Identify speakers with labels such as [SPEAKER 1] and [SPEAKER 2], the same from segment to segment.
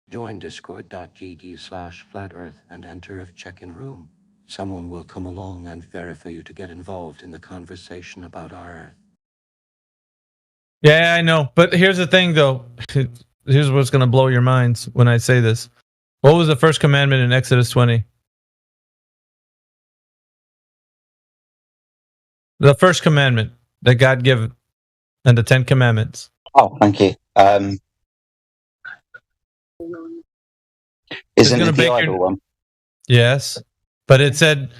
[SPEAKER 1] Join discord.gg/flatearth and enter a check-in room. Someone will come along and verify you to get involved in the conversation about our Earth.
[SPEAKER 2] Yeah, I know. But here's the thing, though. Here's what's going to blow your minds when I say this. What was the first commandment in Exodus 20? The first commandment that God gave, and the 10 commandments.
[SPEAKER 3] Oh, thank you. Isn't it the idol one?
[SPEAKER 2] Yes, but it said,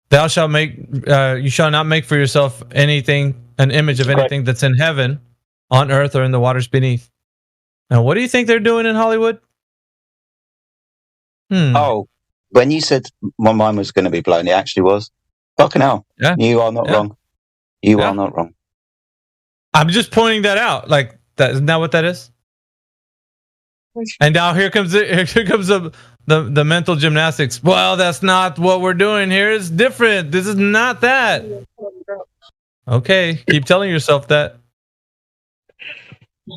[SPEAKER 2] "Thou shalt make, you shall not make for yourself anything, an image of anything that's in heaven, on earth, or in the waters beneath." Now, what do you think they're doing in Hollywood?
[SPEAKER 3] Oh, when you said my mind was going to be blown, it actually was. Fucking hell.
[SPEAKER 2] Yeah.
[SPEAKER 3] You are not wrong. You are not wrong.
[SPEAKER 2] I'm just pointing that out. Like, that isn't that what that is? And now here comes the mental gymnastics. Well, that's not what we're doing here. It's different. This is not that. Okay, keep telling yourself that.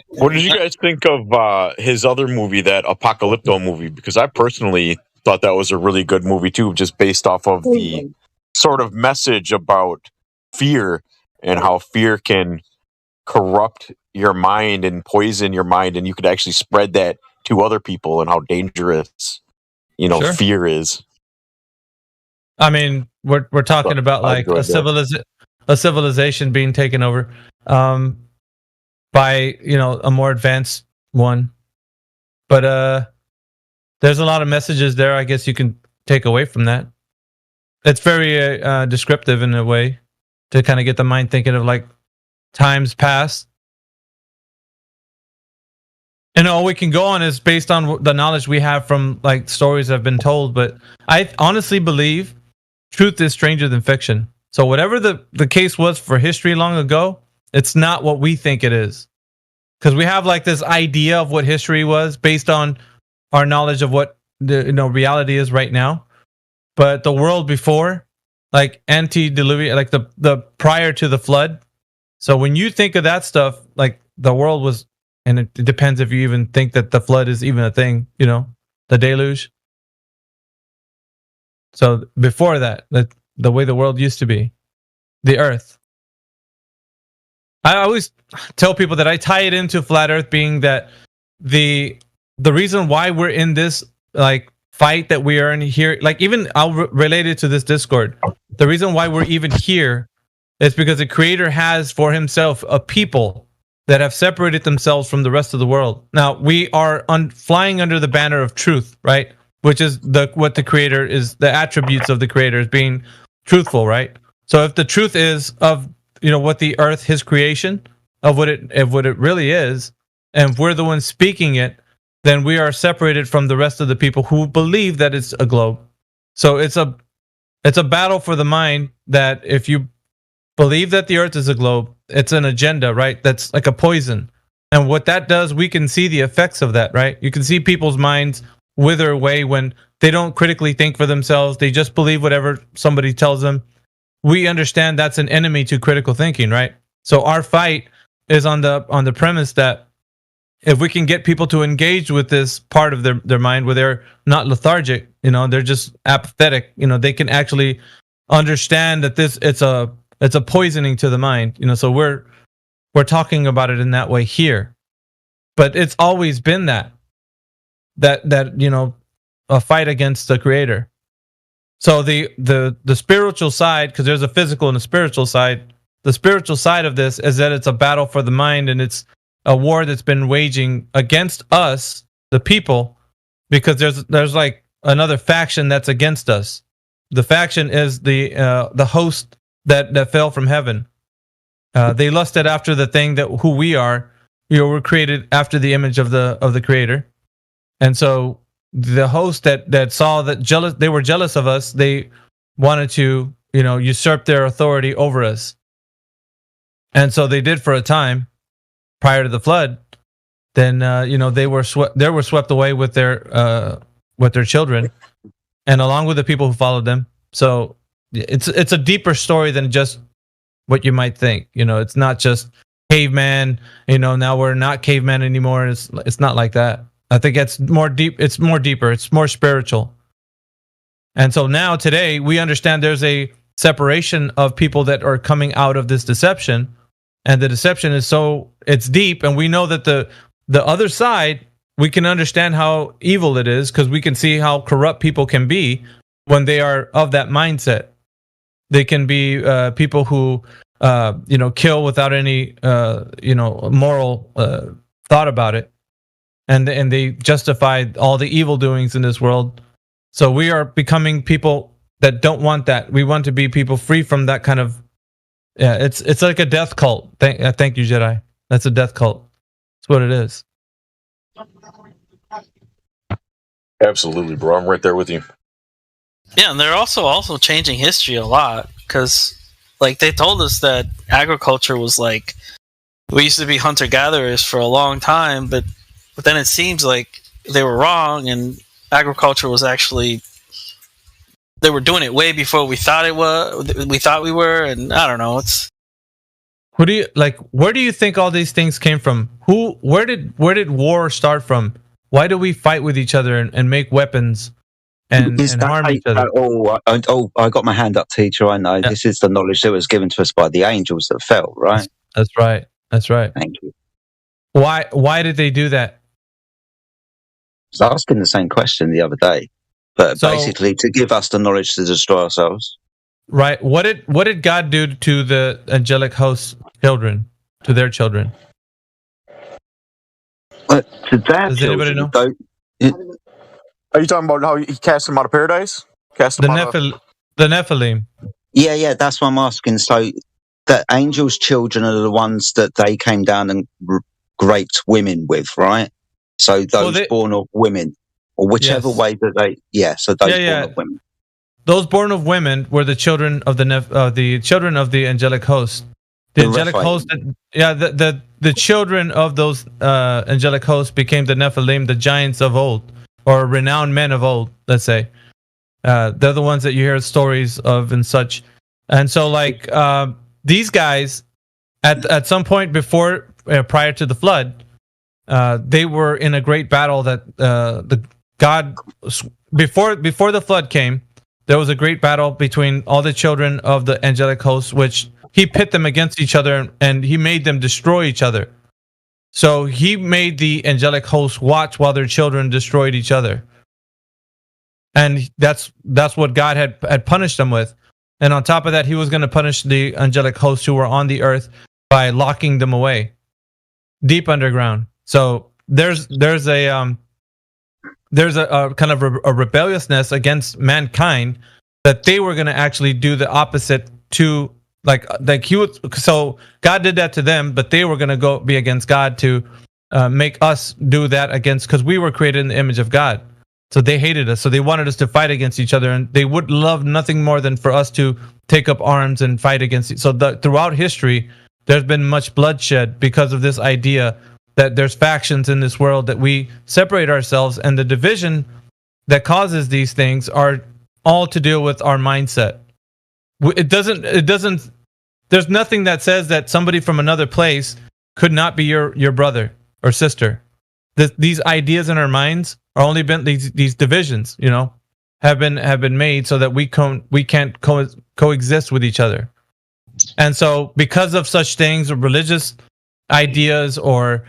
[SPEAKER 4] What did you guys think of his other movie, that Apocalypto movie? Because I personally thought that was a really good movie too, just based off of the sort of message about fear and how fear can corrupt your mind and poison your mind, and you could actually spread that to other people, and how dangerous,
[SPEAKER 2] Sure.
[SPEAKER 4] fear is.
[SPEAKER 2] I mean, we're talking about like a civilization being taken over by a more advanced one, but there's a lot of messages there. I guess you can take away from that. It's very descriptive in a way to kind of get the mind thinking of like times past. And all we can go on is based on the knowledge we have from like stories that have been told. But I honestly believe truth is stranger than fiction. So whatever the case was for history long ago, it's not what we think it is. Because we have like this idea of what history was based on our knowledge of what the reality is right now. But the world before, like antediluvian, like the prior to the flood. So when you think of that stuff, like the world was, and it depends if you even think that the flood is even a thing, the deluge. So before that, the way the world used to be, the earth. I always tell people that I tie it into flat earth being that the reason why we're in this like fight that we are in here, like even I'll relate it to this Discord. The reason why we're even here is because the creator has for himself a people that have separated themselves from the rest of the world. Now we are flying under the banner of truth, right? Which is what the creator is, the attributes of the creator is being truthful, right? So if the truth is of what the earth, his creation, of what it really is, and if we're the ones speaking it, then we are separated from the rest of the people who believe that it's a globe. So it's a battle for the mind that if you believe that the earth is a globe, it's an agenda, right? That's like a poison. And what that does, we can see the effects of that, right? You can see people's minds wither away when they don't critically think for themselves. They just believe whatever somebody tells them. We understand that's an enemy to critical thinking, right? So our fight is on the premise that if we can get people to engage with this part of their mind where they're not lethargic, they're just apathetic, they can actually understand that it's a poisoning to the mind, so we're talking about it in that way here. But it's always been that a fight against the creator. So the spiritual side, because there's a physical and a spiritual side. The spiritual side of this is that it's a battle for the mind, and it's a war that's been waging against us, the people, because there's like another faction that's against us. The faction is the host that fell from heaven. They lusted after the thing that who we are. We're created after the image of the creator, and so the host that saw that they were jealous of us. They wanted to usurp their authority over us, and so they did for a time prior to the flood. Then they were swept away with their children, and along with the people who followed them. So it's a deeper story than just what you might think. It's not just caveman. Now we're not caveman anymore. It's not like that. I think it's more deep. It's more deeper. It's more spiritual. And so now today we understand there's a separation of people that are coming out of this deception, and the deception is it's deep, and we know that the other side, we can understand how evil it is because we can see how corrupt people can be when they are of that mindset. They can be people who kill without any moral thought about it, and they justify all the evil doings in this world. So we are becoming people that don't want that. We want to be people free from that kind of. Yeah, it's like a death cult. Thank you, Jedi. That's a death cult. That's what it is.
[SPEAKER 4] Absolutely, bro. I'm right there with you.
[SPEAKER 5] Yeah, and they're also changing history a lot because, like, they told us that agriculture was like we used to be hunter gatherers for a long time, but then it seems like they were wrong, and agriculture was actually they were doing it way before we thought it was. We thought we were, and I don't know. It's
[SPEAKER 2] who do you like? Where do you think all these things came from? Where did war start from? Why do we fight with each other and make weapons and harm each other?
[SPEAKER 3] I got my hand up, teacher. I know.
[SPEAKER 2] Yeah.
[SPEAKER 3] This is the knowledge that was given to us by the angels that fell, right?
[SPEAKER 2] That's right. That's right.
[SPEAKER 3] Thank you.
[SPEAKER 2] Why did they do that?
[SPEAKER 3] I was asking the same question the other day, but basically to give us the knowledge to destroy ourselves.
[SPEAKER 2] Right. What did God do to the angelic host children, to their children?
[SPEAKER 3] To their
[SPEAKER 2] Does anybody know?
[SPEAKER 4] Are you talking about how he cast them out of paradise?
[SPEAKER 2] The Nephilim.
[SPEAKER 3] Yeah, that's what I'm asking. So the angels' children are the ones that they came down and raped women with, right? So those born of women, or whichever way that they, so those born of women.
[SPEAKER 2] Those born of women were the children of the children of the angelic host. The angelic host, the children of those angelic hosts became the Nephilim, the giants of old, or renowned men of old. Let's say they're the ones that you hear stories of and such. And so, like these guys, at some point prior to the flood, they were in a great battle that before the flood came. There was a great battle between all the children of the angelic hosts, which he pit them against each other and he made them destroy each other. So he made the angelic hosts watch while their children destroyed each other. And that's what God had punished them with. And on top of that, he was going to punish the angelic hosts who were on the earth by locking them away deep underground. So there's a kind of a rebelliousness against mankind that they were going to actually do the opposite to like he would. So God did that to them, but they were going to go be against God to make us do that against, because we were created in the image of God. So they hated us. So they wanted us to fight against each other, and they would love nothing more than for us to take up arms and fight against it. So throughout history, there's been much bloodshed because of this idea that there's factions in this world, that we separate ourselves, and the division that causes these things are all to deal with our mindset. It doesn't, there's nothing that says that somebody from another place could not be your brother or sister. These ideas in our minds are only been these divisions, have been made so that we can't coexist with each other. And so because of such things, or religious ideas, or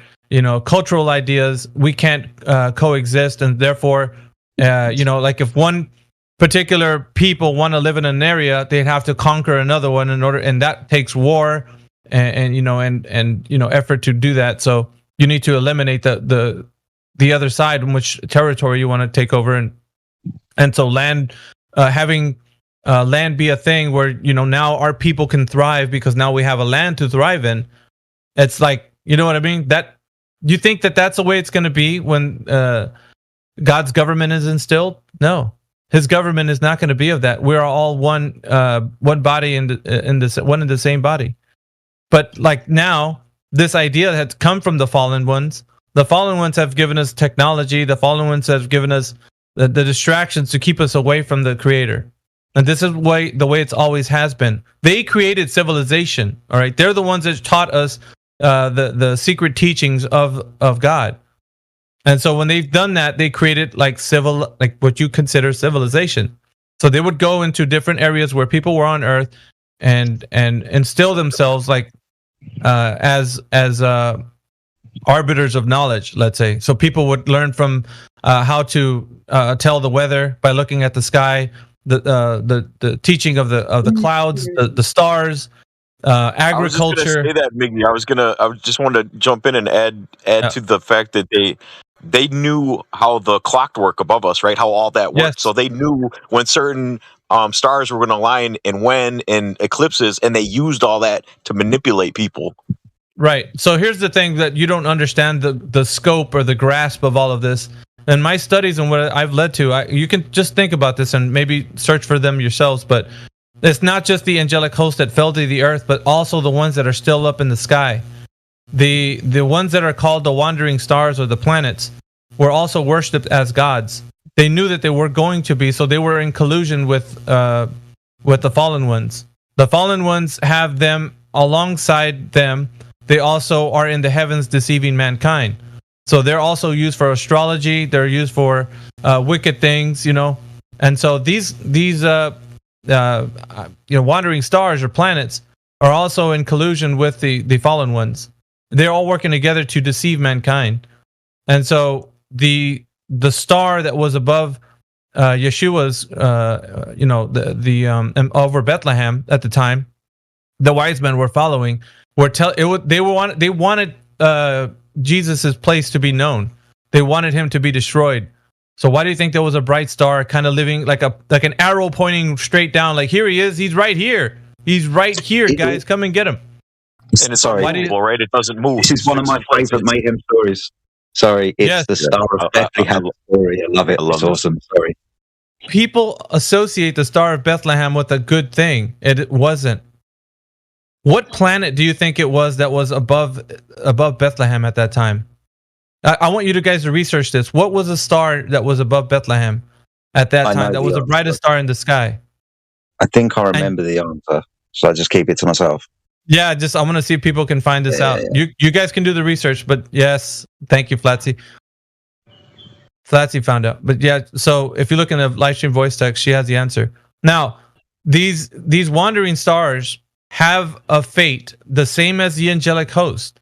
[SPEAKER 2] cultural ideas, we can't coexist, and therefore like if one particular people want to live in an area, they'd have to conquer another one and that takes war and effort to do that. So you need to eliminate the other side, in which territory you want to take over, and so land having land be a thing where now our people can thrive because now we have a land to thrive in. It's like, you know what I mean? That you think that's the way it's going to be when God's government is instilled? No, His government is not going to be of that. We're all one body in the same body. But like now, this idea has come from the fallen ones. The fallen ones have given us technology. The fallen ones have given us the distractions to keep us away from the Creator. And this is the way it's always has been. They created civilization. All right, they're the ones that taught us the secret teachings of God. And so when they've done that, they created like what you consider civilization. So they would go into different areas where people were on Earth and instill themselves like as arbiters of knowledge, let's say. So people would learn from how to tell the weather by looking at the sky, the teaching of the clouds, the stars, agriculture.
[SPEAKER 4] I was just gonna say that, Miggy. I just wanted to jump in and add to the fact that they knew how the clock worked above us, right? How all that worked.
[SPEAKER 2] Yes.
[SPEAKER 4] So they knew when certain stars were going to align and when in eclipses, and they used all that to manipulate people.
[SPEAKER 2] Right. So here's the thing that you don't understand the scope or the grasp of all of this. And my studies and what I've led to, you can just think about this and maybe search for them yourselves. But it's not just the angelic host that fell to the earth, but also the ones that are still up in the sky. The ones that are called the wandering stars or the planets were also worshipped as gods. They knew that they were going to be, so they were in collusion with the fallen ones. The fallen ones have them alongside them. They also are in the heavens deceiving mankind. So they're also used for astrology. They're used for wicked things, And so these wandering stars or planets are also in collusion with the fallen ones. They're all working together to deceive mankind. And so the star that was above Yeshua's, over Bethlehem at the time, the wise men were following. They wanted Jesus's place to be known. They wanted him to be destroyed. So why do you think there was a bright star kind of living like an arrow pointing straight down? Like, here he is. He's right here. He's right here, guys. Come and get him.
[SPEAKER 4] And it's unmovable, right? It doesn't move.
[SPEAKER 3] This is one of my favorite Mayhem stories. Sorry, it's the Star of Bethlehem story. I love it. It's awesome. Sorry.
[SPEAKER 2] People associate the Star of Bethlehem with a good thing. It wasn't. What planet do you think it was that was above Bethlehem at that time? I want you guys to research this. What was a star that was above Bethlehem at that time? That was the brightest star in the sky.
[SPEAKER 3] I think I remember the answer, so I just keep it to myself.
[SPEAKER 2] Yeah, I want to see if people can find this out. Yeah. You guys can do the research, but yes, thank you, Flatsy. Flatsy found out. But yeah, so if you look in the live stream voice text, she has the answer. Now, these wandering stars have a fate the same as the angelic host.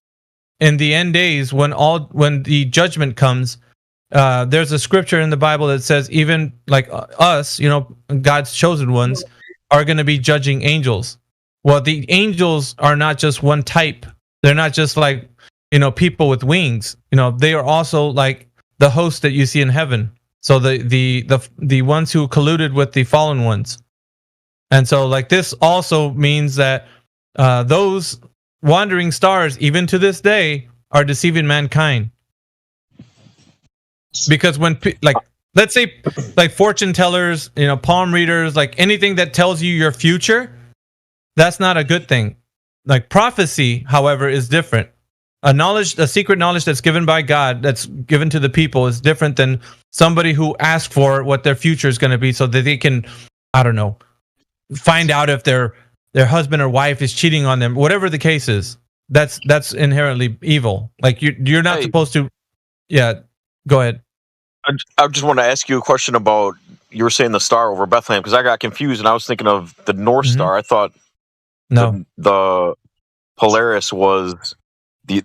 [SPEAKER 2] In the end days, when the judgment comes, there's a scripture in the Bible that says even like us, God's chosen ones, are going to be judging angels. Well, the angels are not just one type. They're not just like, people with wings. They are also like the host that you see in heaven. So the ones who colluded with the fallen ones. And so like this also means that those wandering stars, even to this day, are deceiving mankind. Because when let's say like fortune tellers, palm readers, like anything that tells you your future, that's not a good thing. Like prophecy, however, is different. A secret knowledge that's given by God, that's given to the people, is different than somebody who asks for what their future is going to be so that they can, I don't know, find out if their husband or wife is cheating on them. Whatever the case is, that's inherently evil. Like you're not supposed to. Yeah, go ahead.
[SPEAKER 4] I just want to ask you a question about, you were saying the star over Bethlehem, because I got confused and I was thinking of the North Star. I thought the Polaris was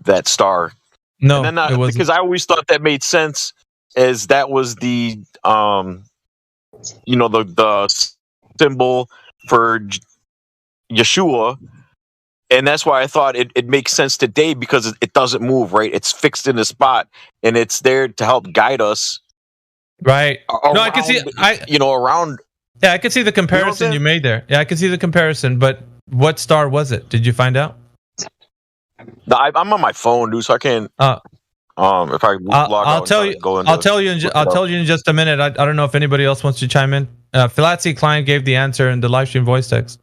[SPEAKER 4] that star.
[SPEAKER 2] No,
[SPEAKER 4] and then because I always thought that made sense, as that was the the symbol for Yeshua, and that's why I thought it makes sense today, because it doesn't move, right? It's fixed in a spot and it's there to help guide us.
[SPEAKER 2] Right.
[SPEAKER 4] Around,
[SPEAKER 2] no, I can see.
[SPEAKER 4] Around.
[SPEAKER 2] Yeah, I can see the comparison you made there. Yeah, I can see the comparison. But what star was it? Did you find out?
[SPEAKER 4] No, I'm on my phone, dude, so I can't. If I log
[SPEAKER 2] I'll tell you. I'll tell you in just a minute. I don't know if anybody else wants to chime in. Filatzi Klein gave the answer in the live stream voice text.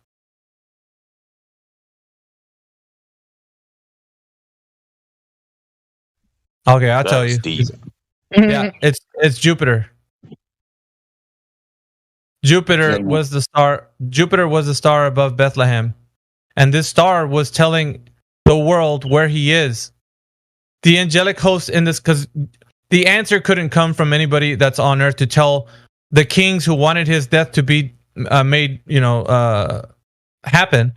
[SPEAKER 2] Okay, I'll tell you. Yeah, it's Jupiter. Jupiter was the star. Jupiter was the star above Bethlehem, and this star was telling the world where he is. The angelic host in this, because the answer couldn't come from anybody that's on Earth to tell the kings who wanted his death to be made, happen.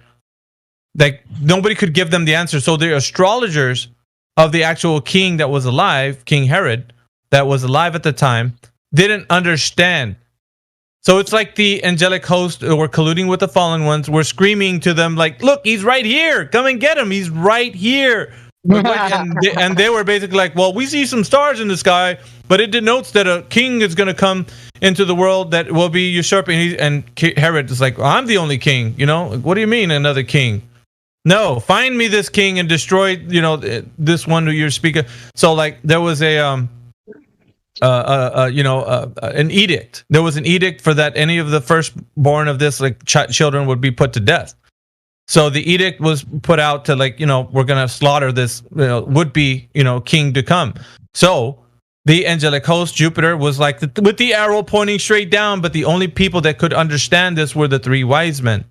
[SPEAKER 2] Like nobody could give them the answer. So the astrologers of the actual king that was alive, King Herod, that was alive at the time, didn't understand. So it's like the angelic host were colluding with the fallen ones. We're screaming to them like, look, he's right here. Come and get him. He's right here. And they were basically like, well, we see some stars in the sky, but it denotes that a king is going to come into the world that will be usurping. And Herod is like, well, I'm the only king. What do you mean another king? No, find me this king and destroy, this one who you're speaking. So like there was an edict. There was an edict for that any of the firstborn of this children would be put to death. So the edict was put out to we're gonna slaughter this would be king to come. So the angelic host Jupiter was like with the arrow pointing straight down, but the only people that could understand this were the three wise men.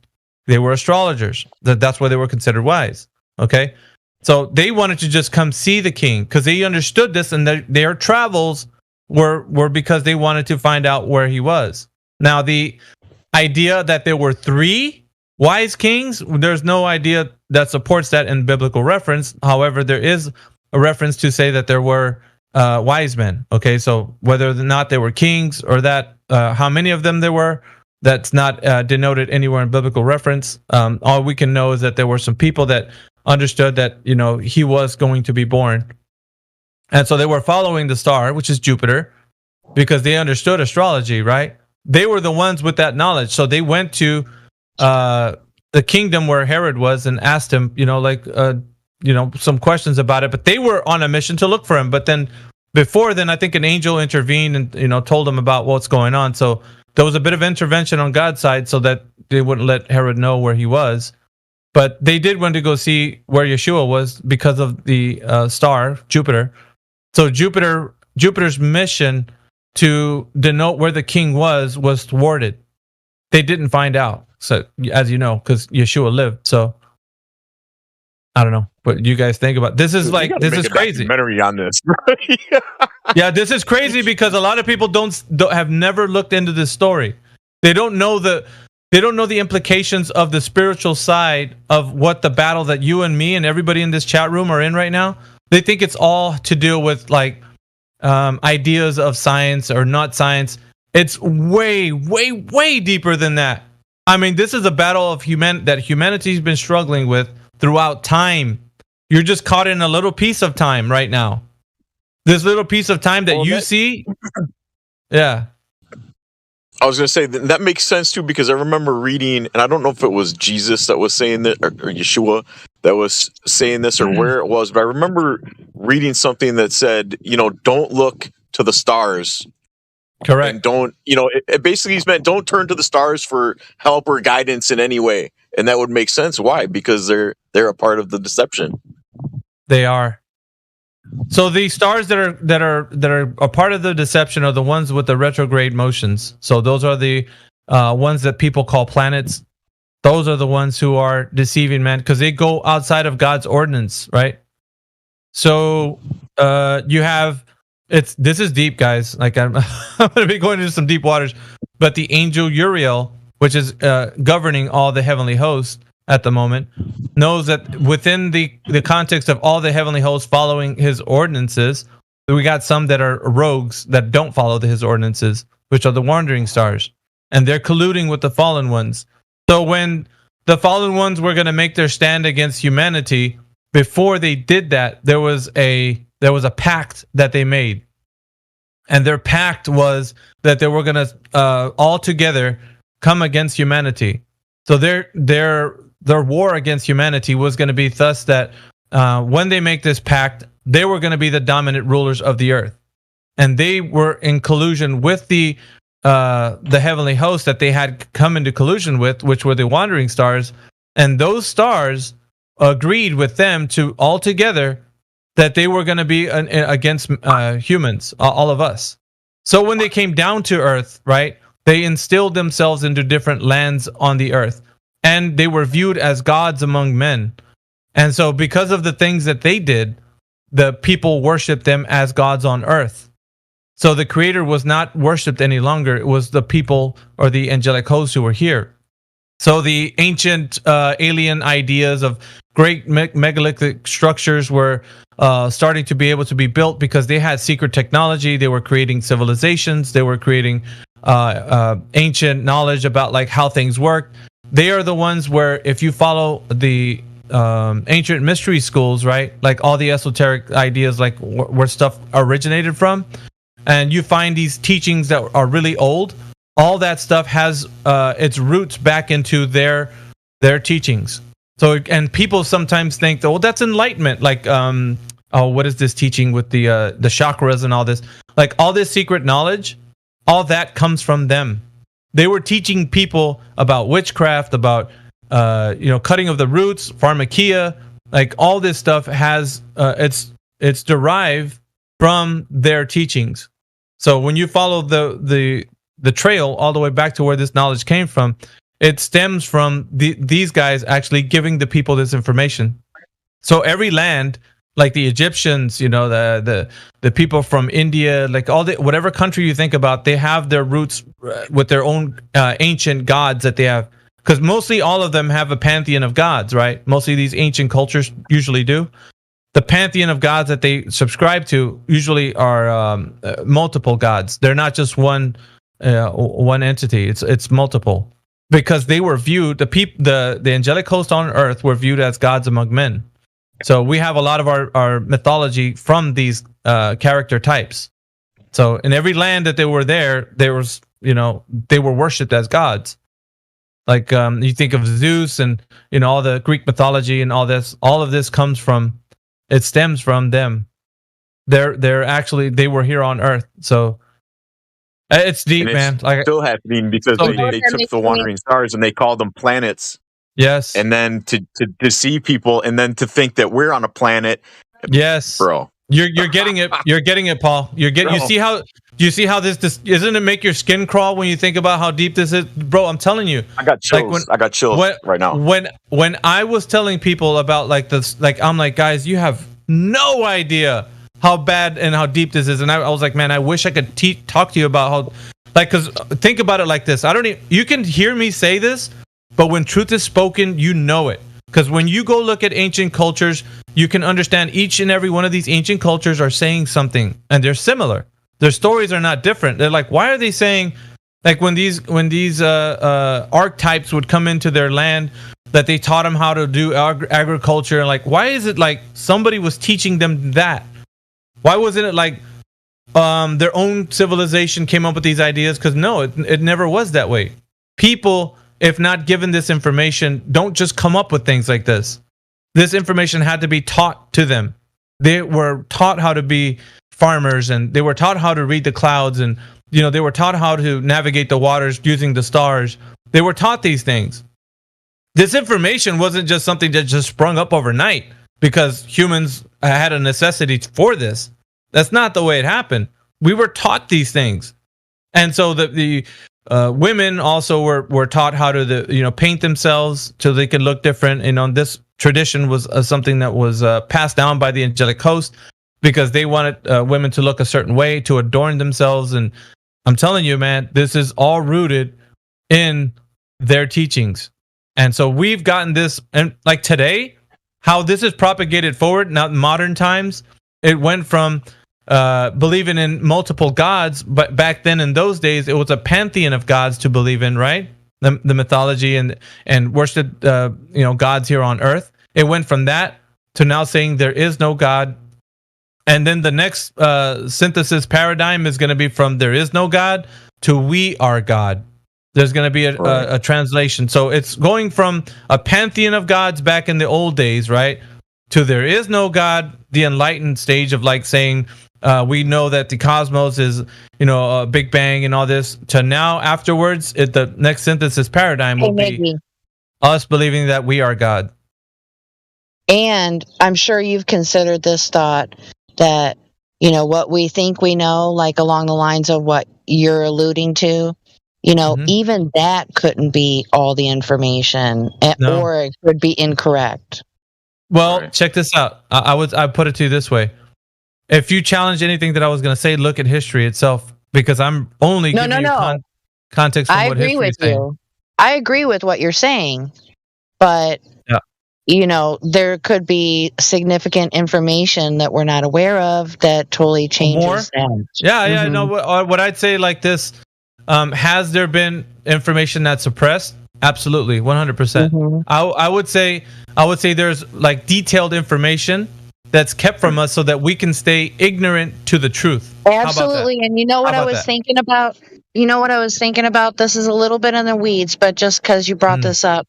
[SPEAKER 2] They were astrologers. That's why they were considered wise. Okay, so they wanted to just come see the king because they understood this, and their travels were because they wanted to find out where he was. Now the idea that there were three wise kings, there's no idea that supports that in biblical reference. However, there is a reference to say that there were wise men. Okay, so whether or not they were kings or that how many of them there were, that's not denoted anywhere in biblical reference. All we can know is that there were some people that understood that he was going to be born, and so they were following the star, which is Jupiter, because they understood astrology. Right? They were the ones with that knowledge, so they went to the kingdom where Herod was and asked him, some questions about it. But they were on a mission to look for him. But then before then, I think an angel intervened and told them about what's going on. So there was a bit of intervention on God's side so that they wouldn't let Herod know where he was. But they did want to go see where Yeshua was because of the star, Jupiter. So Jupiter's mission to denote where the king was thwarted. They didn't find out. So, as you know, because Yeshua lived. So, I don't know what you guys think about this. Is this is crazy.
[SPEAKER 4] Documentary on this.
[SPEAKER 2] Yeah, this is crazy because a lot of people don't have never looked into this story. They don't know the implications of the spiritual side of what the battle that you and me and everybody in this chat room are in right now. They think it's all to do with ideas of science or not science. It's way, way, way deeper than that. I mean, this is a battle of that humanity's been struggling with throughout time. You're just caught in a little piece of time right now. This little piece of time that you see. Yeah.
[SPEAKER 4] I was going to say that makes sense too, because I remember reading, and I don't know if it was Jesus that was saying that, or Yeshua that was saying this, or where it was, but I remember reading something that said, don't look to the stars.
[SPEAKER 2] Correct.
[SPEAKER 4] And don't, it basically meant don't turn to the stars for help or guidance in any way. And that would make sense. Why? Because they're a part of the deception.
[SPEAKER 2] They are. So the stars that are a part of the deception are the ones with the retrograde motions. So those are the ones that people call planets. Those are the ones who are deceiving man because they go outside of God's ordinance, right? So you have this is deep, guys. Like I'm going to be going into some deep waters. But the angel Uriel, which is governing all the heavenly hosts at the moment, knows that within the context of all the heavenly hosts following his ordinances, we got some that are rogues that don't follow his ordinances, which are the wandering stars, and they're colluding with the fallen ones. So when the fallen ones were going to make their stand against humanity, before they did that, there was a pact that they made, and their pact was that they were going to all together come against humanity. So their war against humanity was going to be thus that when they make this pact, they were going to be the dominant rulers of the earth, and they were in collusion with the heavenly host that they had come into collusion with, which were the wandering stars, and those stars agreed with them to all together that they were going to be against humans, all of us. So when they came down to earth, right, they instilled themselves into different lands on the earth, and they were viewed as gods among men. And so because of the things that they did, the people worshiped them as gods on earth. So the creator was not worshipped any longer. It was the people or the angelic hosts who were here. So the ancient alien ideas of great megalithic structures were starting to be able to be built because they had secret technology. They were creating civilizations. They were creating ancient knowledge about like how things work. They are the ones where if you follow the ancient mystery schools, right, like all the esoteric ideas, like where stuff originated from, and you find these teachings that are really old, all that stuff has its roots back into their teachings. So, and people sometimes think, well, that's enlightenment. Like, what is this teaching with the chakras and all this? Like all this secret knowledge, all that comes from them. They were teaching people about witchcraft, about cutting of the roots, pharmakia. Like all this stuff has it's derived from their teachings. So when you follow the trail all the way back to where this knowledge came from, it stems from these guys actually giving the people this information. So every land, like the Egyptians, the people from India, like whatever country you think about, they have their roots with their own ancient gods that they have. Because mostly all of them have a pantheon of gods, right? Mostly these ancient cultures usually do. The pantheon of gods that they subscribe to usually are multiple gods. They're not just one entity. It's multiple, because they were viewed, the angelic host on earth were viewed as gods among men. So we have a lot of our mythology from these character types. So in every land that they were they were worshipped as gods. Like you think of Zeus and all the Greek mythology and all of this comes from, it stems from them. They're actually, they were here on earth. So it's deep, man.
[SPEAKER 4] Like, still happening because they took the wandering stars and they called them planets.
[SPEAKER 2] Yes.
[SPEAKER 4] And then to deceive people, and then to think that we're on a planet.
[SPEAKER 2] Yes,
[SPEAKER 4] bro.
[SPEAKER 2] You're getting it. You're getting it, Paul. You see how? Do you see how this doesn't it make your skin crawl when you think about how deep this is, bro? I'm telling you.
[SPEAKER 4] I got chills. I got chills right now.
[SPEAKER 2] When I was telling people about like this, like I'm like, guys, you have no idea how bad and how deep this is, and I was like, man, I wish I could talk to you about how, like, because think about it like this. You can hear me say this, but when truth is spoken, you know it. Because when you go look at ancient cultures, you can understand each and every one of these ancient cultures are saying something, and they're similar. Their stories are not different. They're like, why are they saying, like when these archetypes would come into their land, that they taught them how to do agriculture, like why is it like somebody was teaching them that? Why wasn't it like their own civilization came up with these ideas? Because no, it never was that way. People, if not given this information, don't just come up with things like this. This information had to be taught to them. They were taught how to be farmers, and they were taught how to read the clouds, and they were taught how to navigate the waters using the stars. They were taught these things. This information wasn't just something that just sprung up overnight because humans had a necessity for this. That's not the way it happened. We were taught these things. And so the women also were taught how to paint themselves so they could look different. This tradition was something that was passed down by the angelic host because they wanted women to look a certain way to adorn themselves. And I'm telling you, man, this is all rooted in their teachings. And so we've gotten this, and like today, how this is propagated forward now in modern times, it went from believing in multiple gods, but back then in those days it was a pantheon of gods to believe in, right? The mythology and worship gods here on earth. It went from that to now saying there is no God, and then the next synthesis paradigm is going to be from there is no God to we are God. There's going to be a translation. So it's going from a pantheon of gods back in the old days, right, to there is no God, the enlightened stage of like saying we know that the cosmos is, a Big Bang and all this, to now afterwards, the next synthesis paradigm will be us believing that we are God.
[SPEAKER 6] And I'm sure you've considered this thought that, what we think we know, like along the lines of what you're alluding to, even that couldn't be all the information, or it could be incorrect.
[SPEAKER 2] Well, check this out. I put it to you this way. if you challenge anything that I was going to say, look at history itself, because I'm only giving you context from
[SPEAKER 6] I
[SPEAKER 2] what
[SPEAKER 6] agree
[SPEAKER 2] history
[SPEAKER 6] with
[SPEAKER 2] is saying.
[SPEAKER 6] you. I agree with what you're saying, but
[SPEAKER 2] Yeah.
[SPEAKER 6] you know, there could be significant information that we're not aware of that totally changes that.
[SPEAKER 2] Yeah. No, what I'd say like this: has there been information that's suppressed? Absolutely, 100%. I would say there's like detailed information that's kept from us so that we can stay ignorant to the truth.
[SPEAKER 6] Absolutely. And you know what I was thinking about? You know what I was thinking about? This is a little bit in the weeds, but just because you brought this up,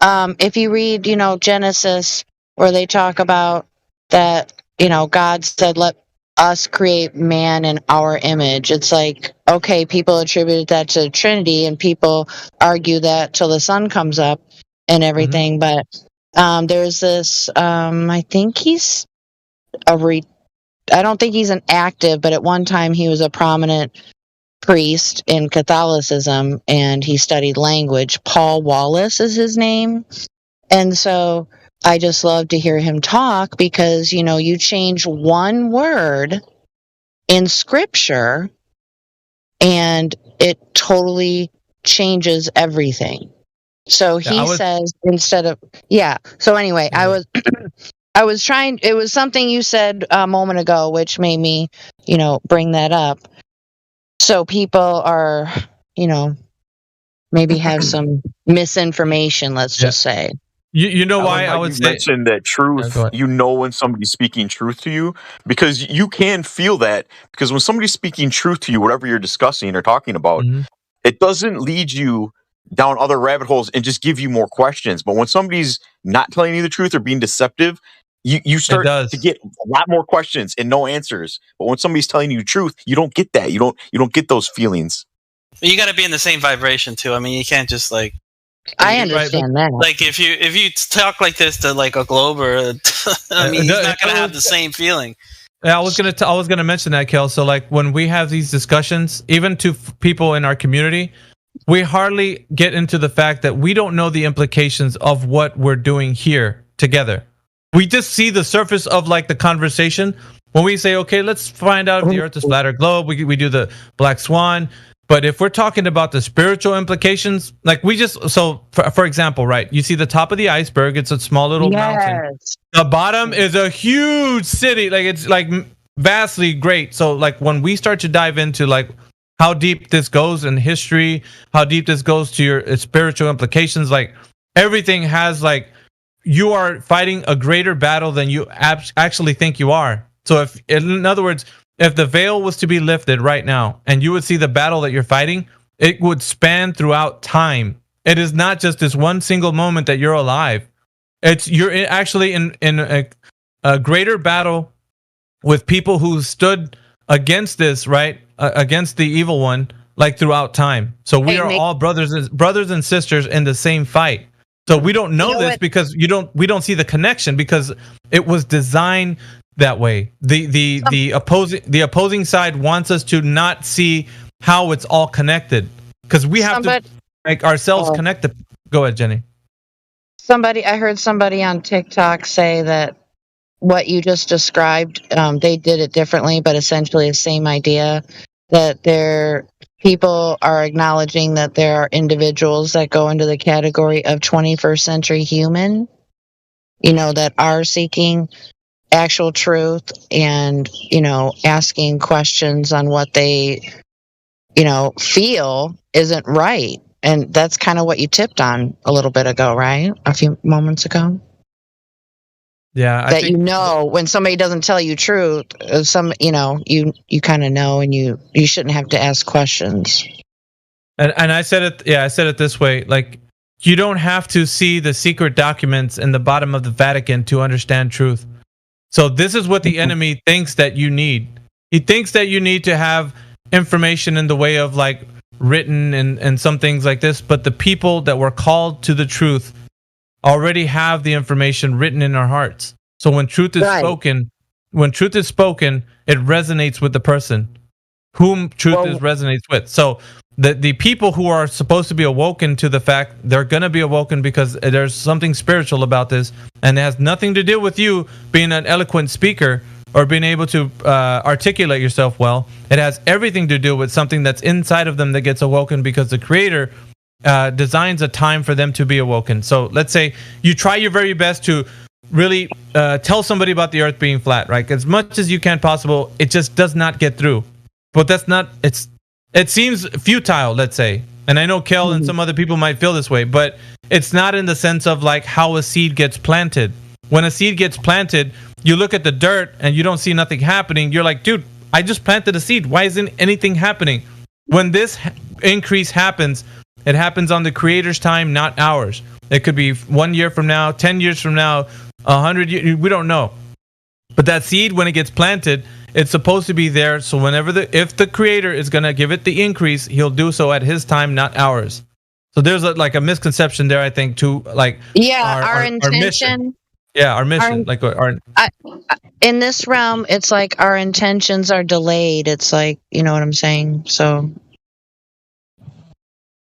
[SPEAKER 6] if you read, you know, Genesis, where they talk about that, you know, God said, "Let us create man in our image." It's like, okay, people attribute that to the Trinity, and people argue that till the sun comes up and everything. But there's this, I think he's I don't think he's an active, but at one time he was a prominent priest in Catholicism, and he studied language. Paul Wallace is his name. And so I just love to hear him talk, because, you know, you change one word in scripture and it totally changes everything. So he says, instead of, so anyway, I was trying, it was something you said a moment ago, which made me, you know, bring that up. So people are, you know, maybe have some misinformation, let's just say.
[SPEAKER 2] You know why I would say,
[SPEAKER 4] mention that truth, you know when somebody's speaking truth to you, because you can feel that, because when somebody's speaking truth to you, whatever you're discussing or talking about, it doesn't lead you down other rabbit holes and just give you more questions. But when somebody's not telling you the truth or being deceptive, you start to get a lot more questions and no answers. But when somebody's telling you the truth, you don't get that. You don't get those feelings.
[SPEAKER 5] You got to be in the same vibration too. I mean, you can't just like.
[SPEAKER 6] I understand that.
[SPEAKER 5] Like if you talk like this to like a Glober, I mean, he's not gonna have the same feeling.
[SPEAKER 2] Yeah, I was gonna mention that, Kel. So like when we have these discussions, even to people in our community, we hardly get into the fact that we don't know the implications of what we're doing here together. We just see the surface of like the conversation. When we say, okay, let's find out if the Earth is flat or globe, we do the black swan. But if we're talking about the spiritual implications, like we just, so for example, right, you see the top of the iceberg, it's a small little mountain. The bottom is a huge city, like it's like vastly great. So like when we start to dive into like how deep this goes in history, how deep this goes to your spiritual implications, like everything has like, you are fighting a greater battle than you actually think you are. So if, in other words, if the veil was to be lifted right now and you would see the battle that you're fighting, it would span throughout time. It is not just this one single moment that you're alive. You're actually in a greater battle with people who stood against this, right? Against the evil one, like throughout time. So we are all brothers and sisters in the same fight. So we don't know this because we don't see the connection, because it was designed that way. The opposing side wants us to not see how it's all connected, because we have to make ourselves connected. Go ahead, Jenny.
[SPEAKER 6] I heard somebody on TikTok say that what you just described, they did it differently, but essentially the same idea, that people are acknowledging that there are individuals that go into the category of 21st century human, you know, that are seeking actual truth and, you know, asking questions on what they, you know, feel isn't right. And that's kind of what you tipped on a little bit ago, right? A few moments ago.
[SPEAKER 2] Yeah,
[SPEAKER 6] that you know, when somebody doesn't tell you truth, you know, you kind of know, and you shouldn't have to ask questions.
[SPEAKER 2] And I said it. Yeah, I said it this way: like, you don't have to see the secret documents in the bottom of the Vatican to understand truth. So this is what the enemy thinks that you need. He thinks that you need to have information in the way of like written and some things like this. But the people that were called to the truth already have the information written in our hearts. So when truth is spoken, it resonates with the person whom truth resonates with. So the people who are supposed to be awoken to the fact, they're going to be awoken because there's something spiritual about this, and it has nothing to do with you being an eloquent speaker or being able to articulate yourself well. It has everything to do with something that's inside of them that gets awoken because the Creator designs a time for them to be awoken. So let's say you try your very best to really tell somebody about the earth being flat, right? As much as you can possible, it just does not get through. But that's not, it seems futile, let's say. And I know Kel and some other people might feel this way, but it's not in the sense of like how a seed gets planted. When a seed gets planted, you look at the dirt and you don't see nothing happening. You're like, dude, I just planted a seed. Why isn't anything happening? When this increase happens, it happens on the Creator's time, not ours. It could be 1 year from now, 10 years from now, 100 years. We don't know. But that seed, when it gets planted, it's supposed to be there. So whenever if the Creator is going to give it the increase, he'll do so at his time, not ours. So there's like a misconception there, I think, to like
[SPEAKER 6] our intention.
[SPEAKER 2] Our mission. Yeah, our mission.
[SPEAKER 6] In this realm, it's like our intentions are delayed. It's like, you know what I'm saying? So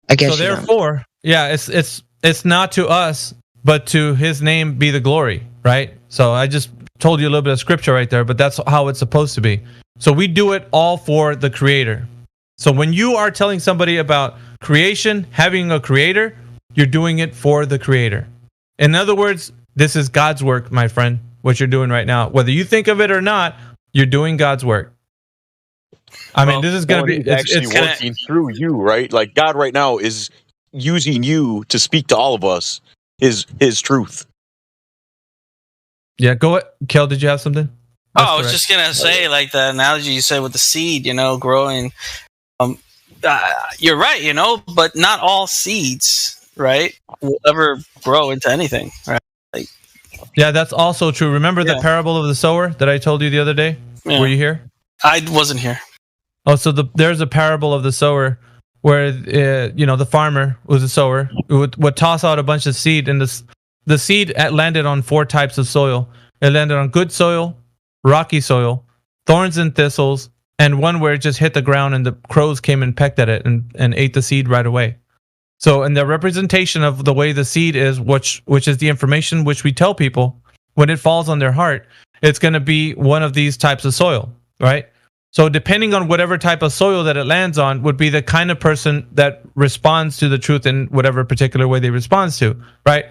[SPEAKER 6] I guess.
[SPEAKER 2] So therefore, yeah, it's not to us, but to His name be the glory, right? So I just told you a little bit of scripture right there, but that's how it's supposed to be. So we do it all for the Creator. So when you are telling somebody about creation, having a Creator, you're doing it for the Creator. In other words, this is God's work, my friend, what you're doing right now. Whether you think of it or not, you're doing God's work. I mean, this is going to be
[SPEAKER 4] it's working through you, right? Like God right now is using you to speak to all of us his truth.
[SPEAKER 2] Yeah, go ahead. Kel, did you have something?
[SPEAKER 5] I was just going to say, like the analogy you said with the seed, growing. You're right, but not all seeds, right, will ever grow into anything, right?
[SPEAKER 2] Yeah, that's also true. Remember the parable of the sower that I told you the other day? Yeah. Were you here?
[SPEAKER 5] I wasn't here.
[SPEAKER 2] Oh, so there's a parable of the sower where the farmer was a sower would toss out a bunch of seed, and the seed landed on 4 types of soil. It landed on good soil, rocky soil, thorns and thistles, and one where it just hit the ground and the crows came and pecked at it and ate the seed right away. So, in the representation of the way the seed is, which is the information which we tell people, when it falls on their heart, it's going to be one of these types of soil, right? So, depending on whatever type of soil that it lands on, would be the kind of person that responds to the truth in whatever particular way they respond to, right?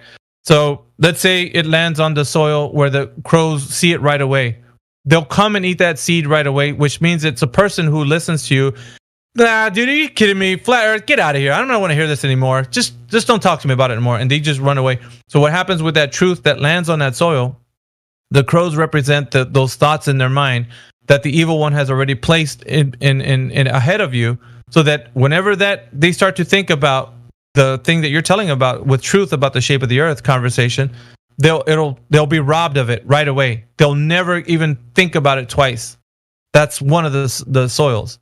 [SPEAKER 2] So, let's say it lands on the soil where the crows see it right away. They'll come and eat that seed right away, which means it's a person who listens to you. Nah, dude, are you kidding me? Flat Earth, get out of here. I don't want to hear this anymore. Just don't talk to me about it anymore. And they just run away. So what happens with that truth that lands on that soil, the crows represent those thoughts in their mind that the evil one has already placed in ahead of you, so that whenever that they start to think about the thing that you're telling about with truth about the shape of the earth conversation, they'll be robbed of it right away. They'll never even think about it twice. That's one of the soils.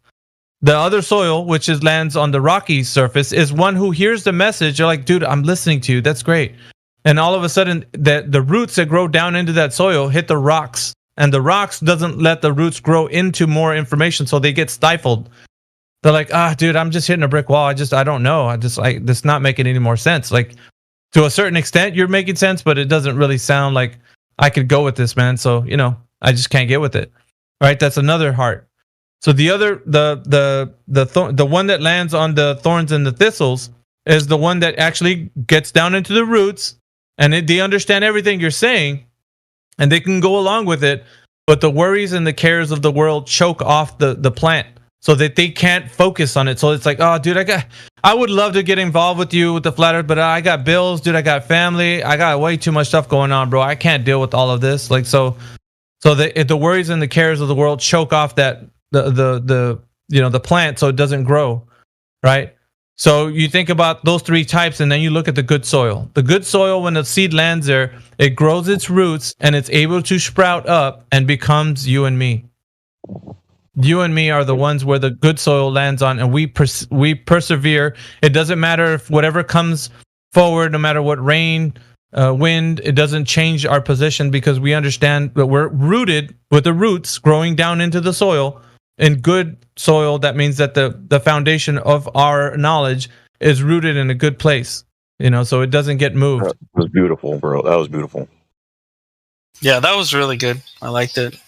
[SPEAKER 2] The other soil, which lands on the rocky surface, is one who hears the message. You're like, dude, I'm listening to you. That's great. And all of a sudden, the roots that grow down into that soil hit the rocks. And the rocks doesn't let the roots grow into more information, so they get stifled. They're like, dude, I'm just hitting a brick wall. I don't know. This not making any more sense. Like, to a certain extent, you're making sense, but it doesn't really sound like I could go with this, man. So, I just can't get with it. Right? That's another heart. So the other, the one that lands on the thorns and the thistles is the one that actually gets down into the roots, and they understand everything you're saying, and they can go along with it. But the worries and the cares of the world choke off the plant, so that they can't focus on it. So it's like, oh, dude, I would love to get involved with you with the Flat Earth, but I got bills, dude. I got family. I got way too much stuff going on, bro. I can't deal with all of this. Like, so the worries and the cares of the world choke off that. The plant, so it doesn't grow, right? So you think about those 3 types, and then you look at the good soil. The good soil, when the seed lands there, it grows its roots and it's able to sprout up and becomes you and me. You and me are the ones where the good soil lands on, and we persevere. It doesn't matter if whatever comes forward, no matter what rain, wind, it doesn't change our position, because we understand that we're rooted with the roots growing down into the soil. In good soil, that means that the foundation of our knowledge is rooted in a good place, so it doesn't get moved.
[SPEAKER 4] That was beautiful, bro. That was beautiful.
[SPEAKER 5] Yeah, that was really good. I liked it.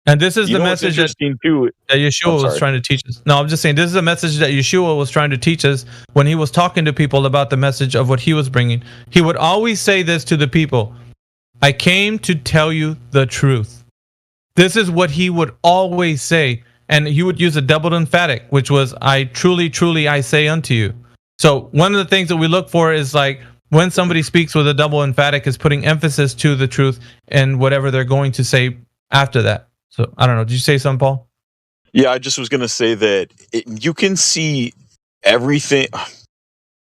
[SPEAKER 2] And this is
[SPEAKER 4] You
[SPEAKER 2] the
[SPEAKER 4] know what's
[SPEAKER 2] message that
[SPEAKER 4] interesting too.
[SPEAKER 2] Yeshua was trying to teach us. No, I'm just saying this is a message that Yeshua was trying to teach us when he was talking to people about the message of what he was bringing. He would always say this to the people: I came to tell you the truth. This is what he would always say. And he would use a double emphatic, which was, I truly, truly, I say unto you. So one of the things that we look for is like when somebody speaks with a double emphatic is putting emphasis to the truth and whatever they're going to say after that. So I don't know. Did you say something, Paul?
[SPEAKER 4] Yeah, I just was going to say that you can see everything.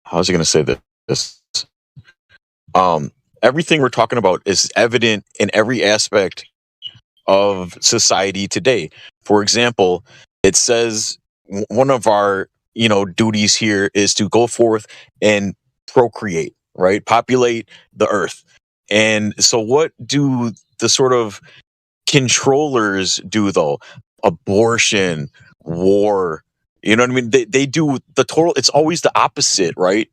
[SPEAKER 4] How was I going to say this? Everything we're talking about is evident in every aspect of society today. For example, it says one of our duties here is to go forth and procreate, right? Populate the earth. And so what do the sort of controllers do though? Abortion, war, you know what I mean? They do the total, it's always the opposite, right?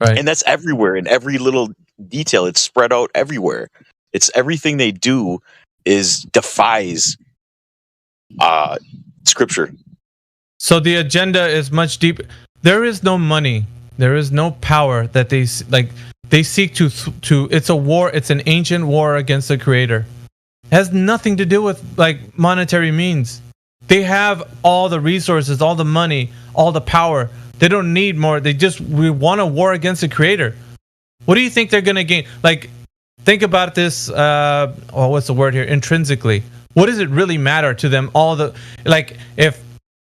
[SPEAKER 2] Right.
[SPEAKER 4] And that's everywhere in every little detail. It's spread out everywhere. It's everything they do is defies scripture.
[SPEAKER 2] So the agenda is much deeper. There is no money. There is no power that they seek to. It's a war. It's an ancient war against the Creator. It has nothing to do with like monetary means. They have all the resources, all the money, all the power. They don't need more. We want a war against the Creator. What do you think they're gonna gain? Like, think about this. What's the word here? Intrinsically, what does it really matter to them? If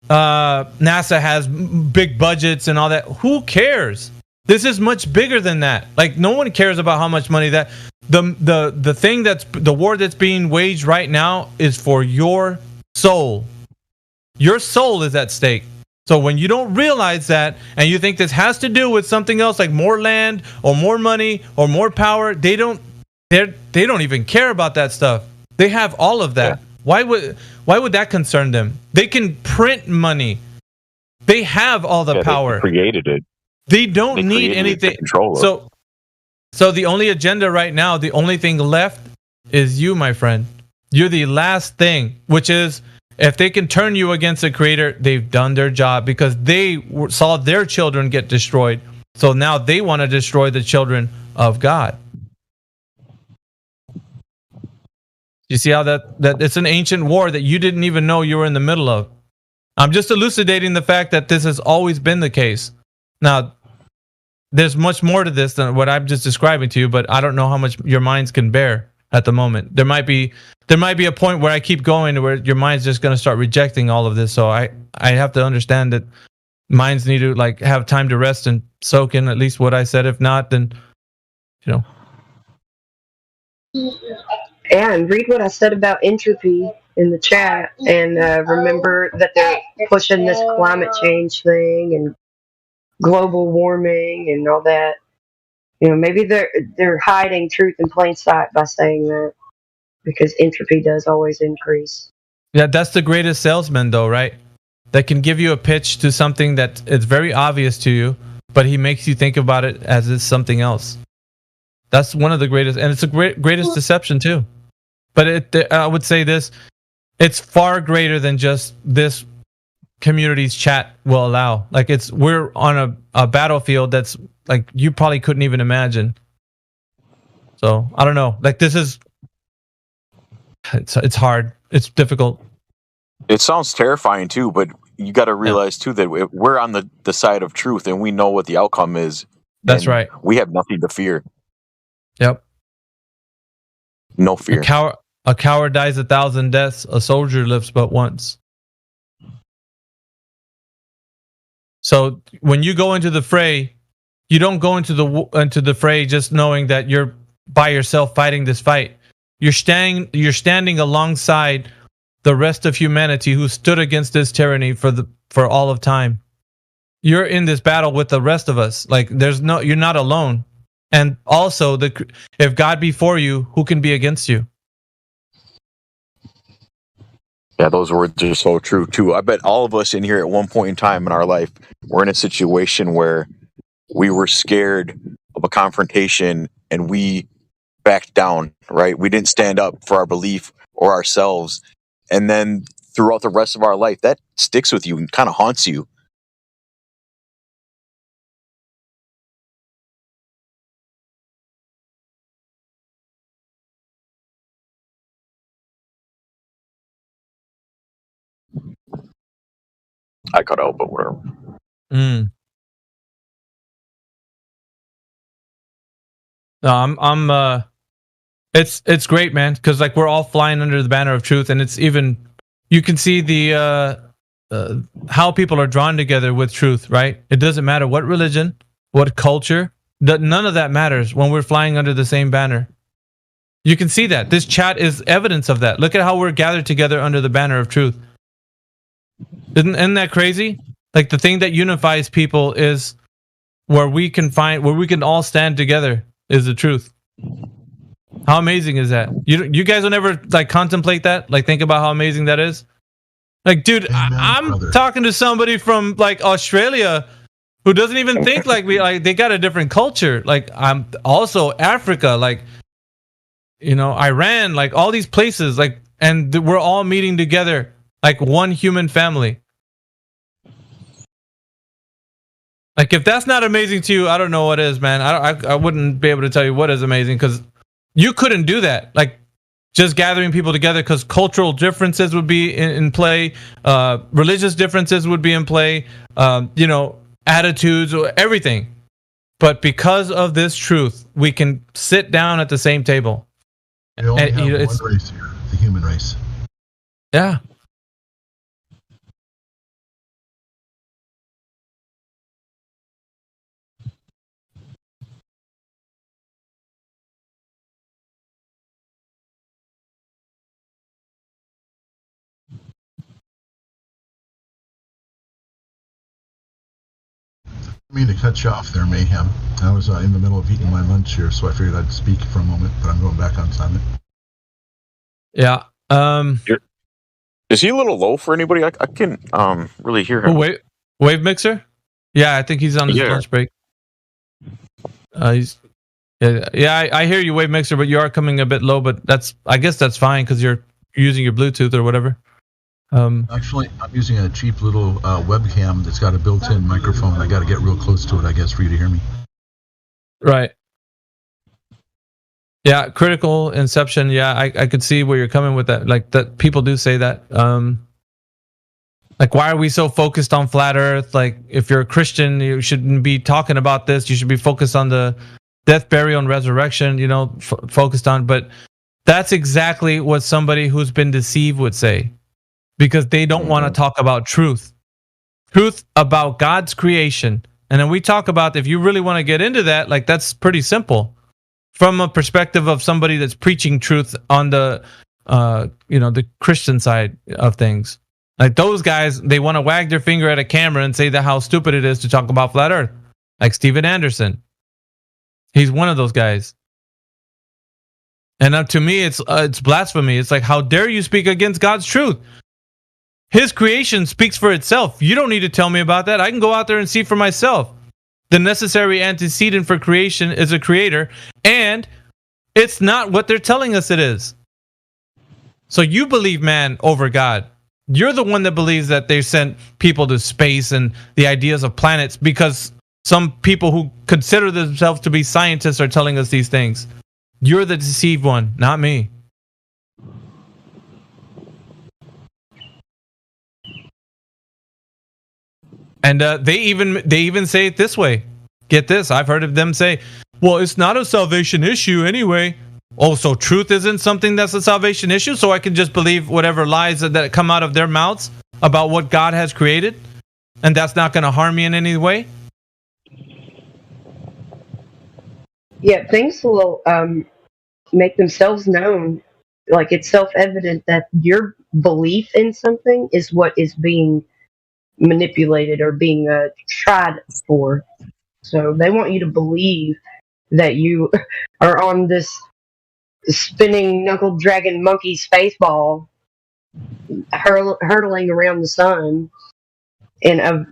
[SPEAKER 2] NASA has big budgets and all that, who cares? This is much bigger than that. Like, no one cares about how much money that the thing that's the war that's being waged right now is for your soul. Your soul is at stake. So when you don't realize that and you think this has to do with something else like more land or more money or more power, they don't even care about that stuff. They have all of that. Yeah. Why would that concern them? They can print money. They have all the power.
[SPEAKER 4] They created it.
[SPEAKER 2] They don't need anything. So the only agenda right now, the only thing left is you, my friend. You're the last thing, which is if they can turn you against the Creator, they've done their job because they saw their children get destroyed. So now they want to destroy the children of God. You see how that it's an ancient war that you didn't even know you were in the middle of. I'm just elucidating the fact that this has always been the case. Now, there's much more to this than what I'm just describing to you, but I don't know how much your minds can bear at the moment. There might be a point where I keep going where your mind's just going to start rejecting all of this. So I have to understand that minds need to like have time to rest and soak in at least what I said. If not, then
[SPEAKER 7] And read what I said about entropy in the chat, and remember that they're pushing this climate change thing and global warming and all that. Maybe they're hiding truth in plain sight by saying that, because entropy does always increase.
[SPEAKER 2] Yeah, that's the greatest salesman, though, right? That can give you a pitch to something that it's very obvious to you, but he makes you think about it as it's something else. That's one of the greatest, and it's the greatest deception too. But I would say this: it's far greater than just this community's chat will allow. Like we're on a battlefield that's like you probably couldn't even imagine. So I don't know. Like it's hard. It's difficult.
[SPEAKER 4] It sounds terrifying too, but you got to realize too that we're on the side of truth and we know what the outcome is.
[SPEAKER 2] That's right.
[SPEAKER 4] We have nothing to fear.
[SPEAKER 2] Yep.
[SPEAKER 4] No fear.
[SPEAKER 2] A coward dies 1,000 deaths. A soldier lives but once. So when you go into the fray, you don't go into the fray just knowing that you're by yourself fighting this fight. You're standing alongside the rest of humanity who stood against this tyranny for all of time. You're in this battle with the rest of us. Like you're not alone. And also, if God be for you, who can be against you?
[SPEAKER 4] Yeah, those words are so true too. I bet all of us in here at one point in time in our life were in a situation where we were scared of a confrontation and we backed down, right? We didn't stand up for our belief or ourselves. And then throughout the rest of our life, that sticks with you and kind of haunts you. I cut out, but whatever.
[SPEAKER 2] No, it's great, man, because like we're all flying under the banner of truth, and it's even you can see the how people are drawn together with truth, right? It doesn't matter what religion, what culture, none of that matters when we're flying under the same banner. You can see that this chat is evidence of that. Look at how we're gathered together under the banner of truth. Isn't that crazy? Like the thing that unifies people is where we can all stand together is the truth. How amazing is that? You guys will never like contemplate that? Like think about how amazing that is? Like, dude, I'm talking to somebody from like Australia who doesn't even think like we, like they got a different culture. Like I'm also Africa, like, you know, Iran, like all these places, like, and we're all meeting together like one human family. Like if that's not amazing to you, I don't know what is, man. I wouldn't be able to tell you what is amazing because you couldn't do that. Like just gathering people together because cultural differences would be in play, religious differences would be in play, you know, attitudes, everything. But because of this truth, we can sit down at the same table.
[SPEAKER 8] We only have one race here, the human race.
[SPEAKER 2] Yeah.
[SPEAKER 8] I mean to cut you off there, Mayhem. I was in the middle of eating my lunch here, so I figured I'd speak for a moment, but I'm going back on silent.
[SPEAKER 2] Yeah.
[SPEAKER 4] Is he a little low for anybody? I can really hear him.
[SPEAKER 2] Oh, Wave Mixer? Yeah, I think he's on his lunch break. I hear you, Wave Mixer, but you are coming a bit low. But I guess that's fine because you're using your Bluetooth or whatever.
[SPEAKER 8] Actually, I'm using a cheap little webcam that's got a built-in microphone. I got to get real close to it, I guess, for you to hear me.
[SPEAKER 2] Right. Yeah, critical inception. Yeah, I could see where you're coming with that. Like that, people do say that. Like, why are we so focused on flat Earth? Like, if you're a Christian, you shouldn't be talking about this. You should be focused on the death, burial, and resurrection. You know, focused on. But that's exactly what somebody who's been deceived would say, because they don't want to talk about truth about God's creation. And then we talk about, if you really want to get into that, like that's pretty simple from a perspective of somebody that's preaching truth on the the Christian side of things. Like those guys, they want to wag their finger at a camera and say that how stupid it is to talk about flat Earth. Like Steven Anderson, he's one of those guys. And to me, it's blasphemy. It's like, how dare you speak against God's truth? His creation speaks for itself. You don't need to tell me about that. I can go out there and see for myself. The necessary antecedent for creation is a creator, and it's not what they're telling us it is. So you believe man over God. You're the one that believes that they sent people to space and the ideas of planets because some people who consider themselves to be scientists are telling us these things. You're the deceived one, not me. And they even say it this way. Get this, I've heard of them say, well, it's not a salvation issue anyway. Oh, so truth isn't something that's a salvation issue? So I can just believe whatever lies that come out of their mouths about what God has created? And that's not going to harm me in any way?
[SPEAKER 7] Yeah, things will make themselves known. Like, it's self-evident that your belief in something is what is being manipulated or being tried for. So they want you to believe that you are on this spinning knuckle dragon monkey space ball hurtling around the sun in a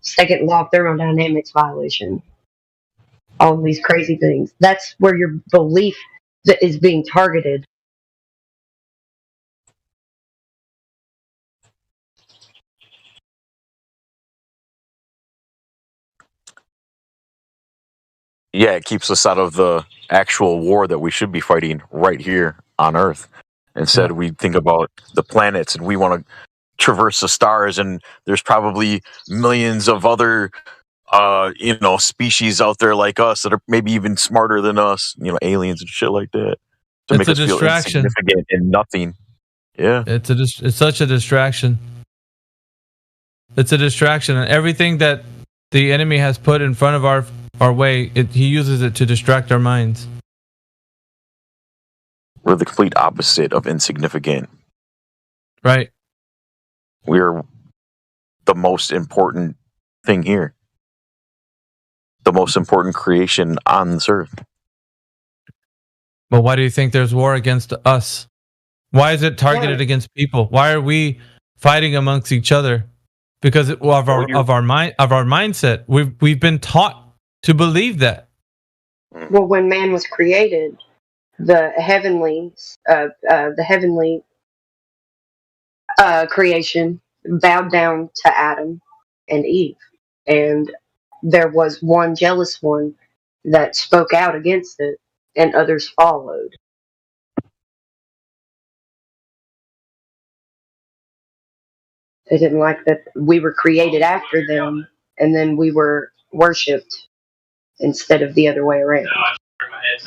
[SPEAKER 7] second law of thermodynamics violation. All of these crazy things. That's where your belief that is being targeted.
[SPEAKER 4] Yeah, it keeps us out of the actual war that we should be fighting right here on Earth. Instead, we think about the planets and we want to traverse the stars, and there's probably millions of other species out there like us that are maybe even smarter than us, aliens and shit like that, to make us feel insignificant and nothing. Yeah,
[SPEAKER 2] it's such a distraction. It's a distraction, and everything that the enemy has put in front of our way, he uses it to distract our minds.
[SPEAKER 4] We're the complete opposite of insignificant.
[SPEAKER 2] Right.
[SPEAKER 4] We're the most important thing here. The most important creation on this earth.
[SPEAKER 2] But why do you think there's war against us? Why is it targeted against people? Why are we fighting amongst each other? Because of our mindset. We've been taught to believe that.
[SPEAKER 7] Well, when man was created, the heavenly creation bowed down to Adam and Eve, and there was one jealous one that spoke out against it, and others followed. They didn't like that we were created after them, and then we were worshipped instead of the other way around.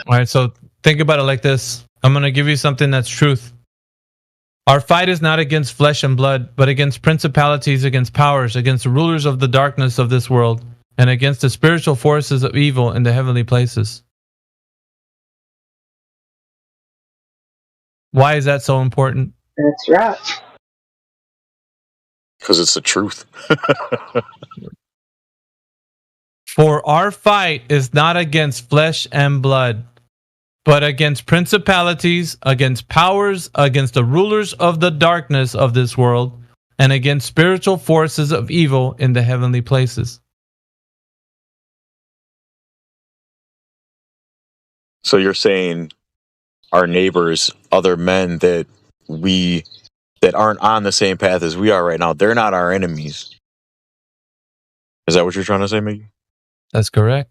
[SPEAKER 2] All right, so think about it like this. I'm going to give you something that's truth. Our fight is not against flesh and blood, but against principalities, against powers, against the rulers of the darkness of this world, and against the spiritual forces of evil in the heavenly places. Why is that so important?
[SPEAKER 7] That's right.
[SPEAKER 4] Because it's the truth.
[SPEAKER 2] For our fight is not against flesh and blood, but against principalities, against powers, against the rulers of the darkness of this world, and against spiritual forces of evil in the heavenly places.
[SPEAKER 4] So you're saying our neighbors, other men that aren't on the same path as we are right now, they're not our enemies. Is that what you're trying to say, Mickey?
[SPEAKER 2] That's correct.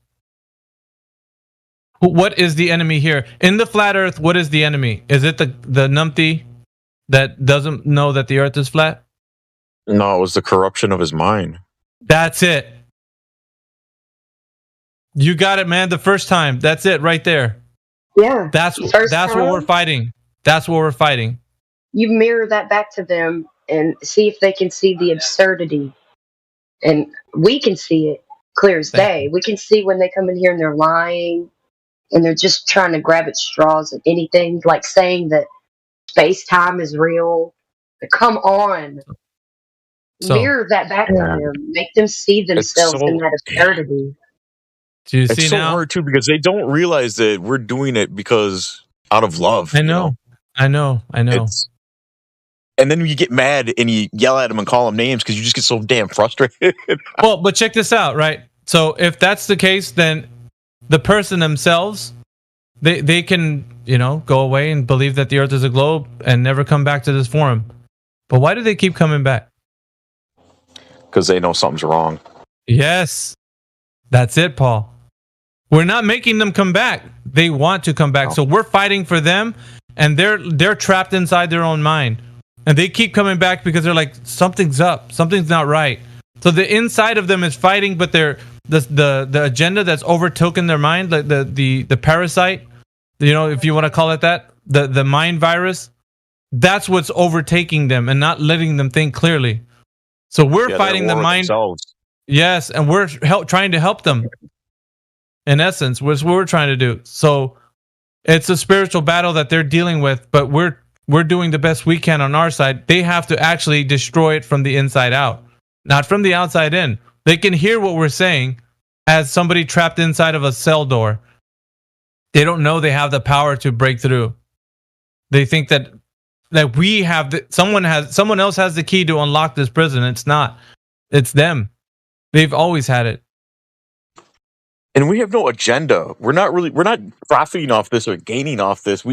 [SPEAKER 2] What is the enemy here? In the flat earth, what is the enemy? Is it the numpty that doesn't know that the earth is flat?
[SPEAKER 4] No, it was the corruption of his mind.
[SPEAKER 2] That's it. You got it, man, the first time. That's it right there.
[SPEAKER 7] Yeah.
[SPEAKER 2] That's what we're fighting. That's what we're fighting.
[SPEAKER 7] You mirror that back to them and see if they can see the absurdity. And we can see it clear as day. We can see when they come in here and they're lying and they're just trying to grab at straws at anything, like saying that space-time is real. Come on. Mirror that back to them. Make them see themselves in that absurdity.
[SPEAKER 2] Do you
[SPEAKER 4] it's
[SPEAKER 2] see
[SPEAKER 4] so
[SPEAKER 2] now?
[SPEAKER 4] hard too, because they don't realize that we're doing it because out of love.
[SPEAKER 2] I know. I know.
[SPEAKER 4] And then you get mad and you yell at them and call them names because you just get so damn frustrated.
[SPEAKER 2] Well, but check this out, right? So if that's the case, then the person themselves, they can, go away and believe that the earth is a globe and never come back to this forum. But why do they keep coming back?
[SPEAKER 4] Because they know something's wrong.
[SPEAKER 2] Yes. That's it, Paul. We're not making them come back. They want to come back. So we're fighting for them, and they're trapped inside their own mind. And they keep coming back because they're like, something's up. Something's not right. So the inside of them is fighting, but they're the agenda that's overtaken their mind, like the parasite, if you want to call it that, the mind virus, that's what's overtaking them and not letting them think clearly. So we're fighting the mind. Themselves. Yes, and we're trying to help them. In essence, which is what we're trying to do. So it's a spiritual battle that they're dealing with, but we're doing the best we can on our side. They have to actually destroy it from the inside out, not from the outside in. They can hear what we're saying as somebody trapped inside of a cell door. They don't know they have the power to break through. They think that we have someone else has the key to unlock this prison. It's not. It's them. They've always had it.
[SPEAKER 4] And we have no agenda. We're not profiting off this or gaining off this.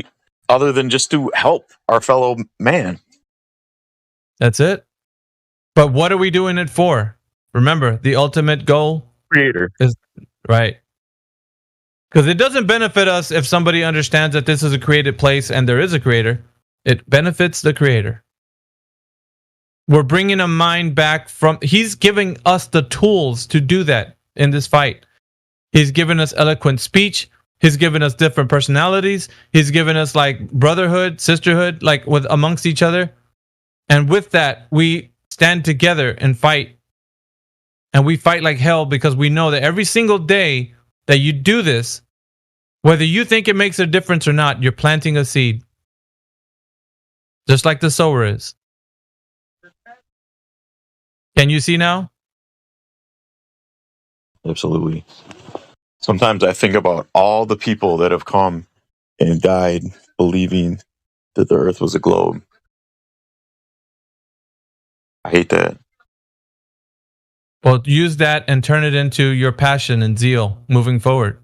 [SPEAKER 4] Other than just to help our fellow man.
[SPEAKER 2] That's it. But what are we doing it for? Remember, the ultimate goal
[SPEAKER 4] Creator
[SPEAKER 2] is right. Because it doesn't benefit us if somebody understands that this is a created place and there is a creator. It benefits the creator. We're bringing a mind back from... He's giving us the tools to do that in this fight. He's given us eloquent speech. He's given us different personalities. He's given us like brotherhood, sisterhood, like with amongst each other. And with that, we stand together and fight. And we fight like hell because we know that every single day that you do this, whether you think it makes a difference or not, you're planting a seed. Just like the sower is. Can you see now?
[SPEAKER 4] Absolutely. Sometimes I think about all the people that have come and died believing that the earth was a globe. I hate that.
[SPEAKER 2] Well, use that and turn it into your passion and zeal moving forward.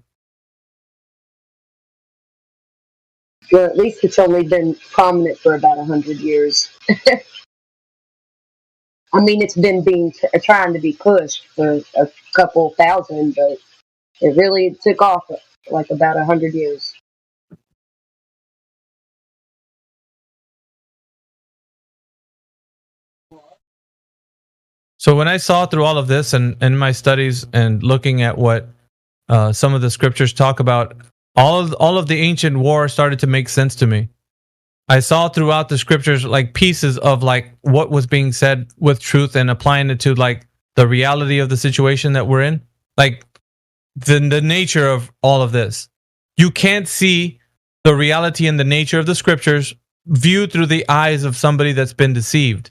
[SPEAKER 7] Well, at least it's only been prominent for about 100 years. I mean, it's been trying to be pushed for a couple thousand, but it really took off like about 100 years.
[SPEAKER 2] So when I saw through all of this and in my studies and looking at what some of the scriptures talk about, all of the ancient war started to make sense to me. I saw throughout the scriptures like pieces of like what was being said with truth and applying it to like the reality of the situation that we're in. Like the nature of all of this. You can't see the reality and the nature of the scriptures viewed through the eyes of somebody that's been deceived.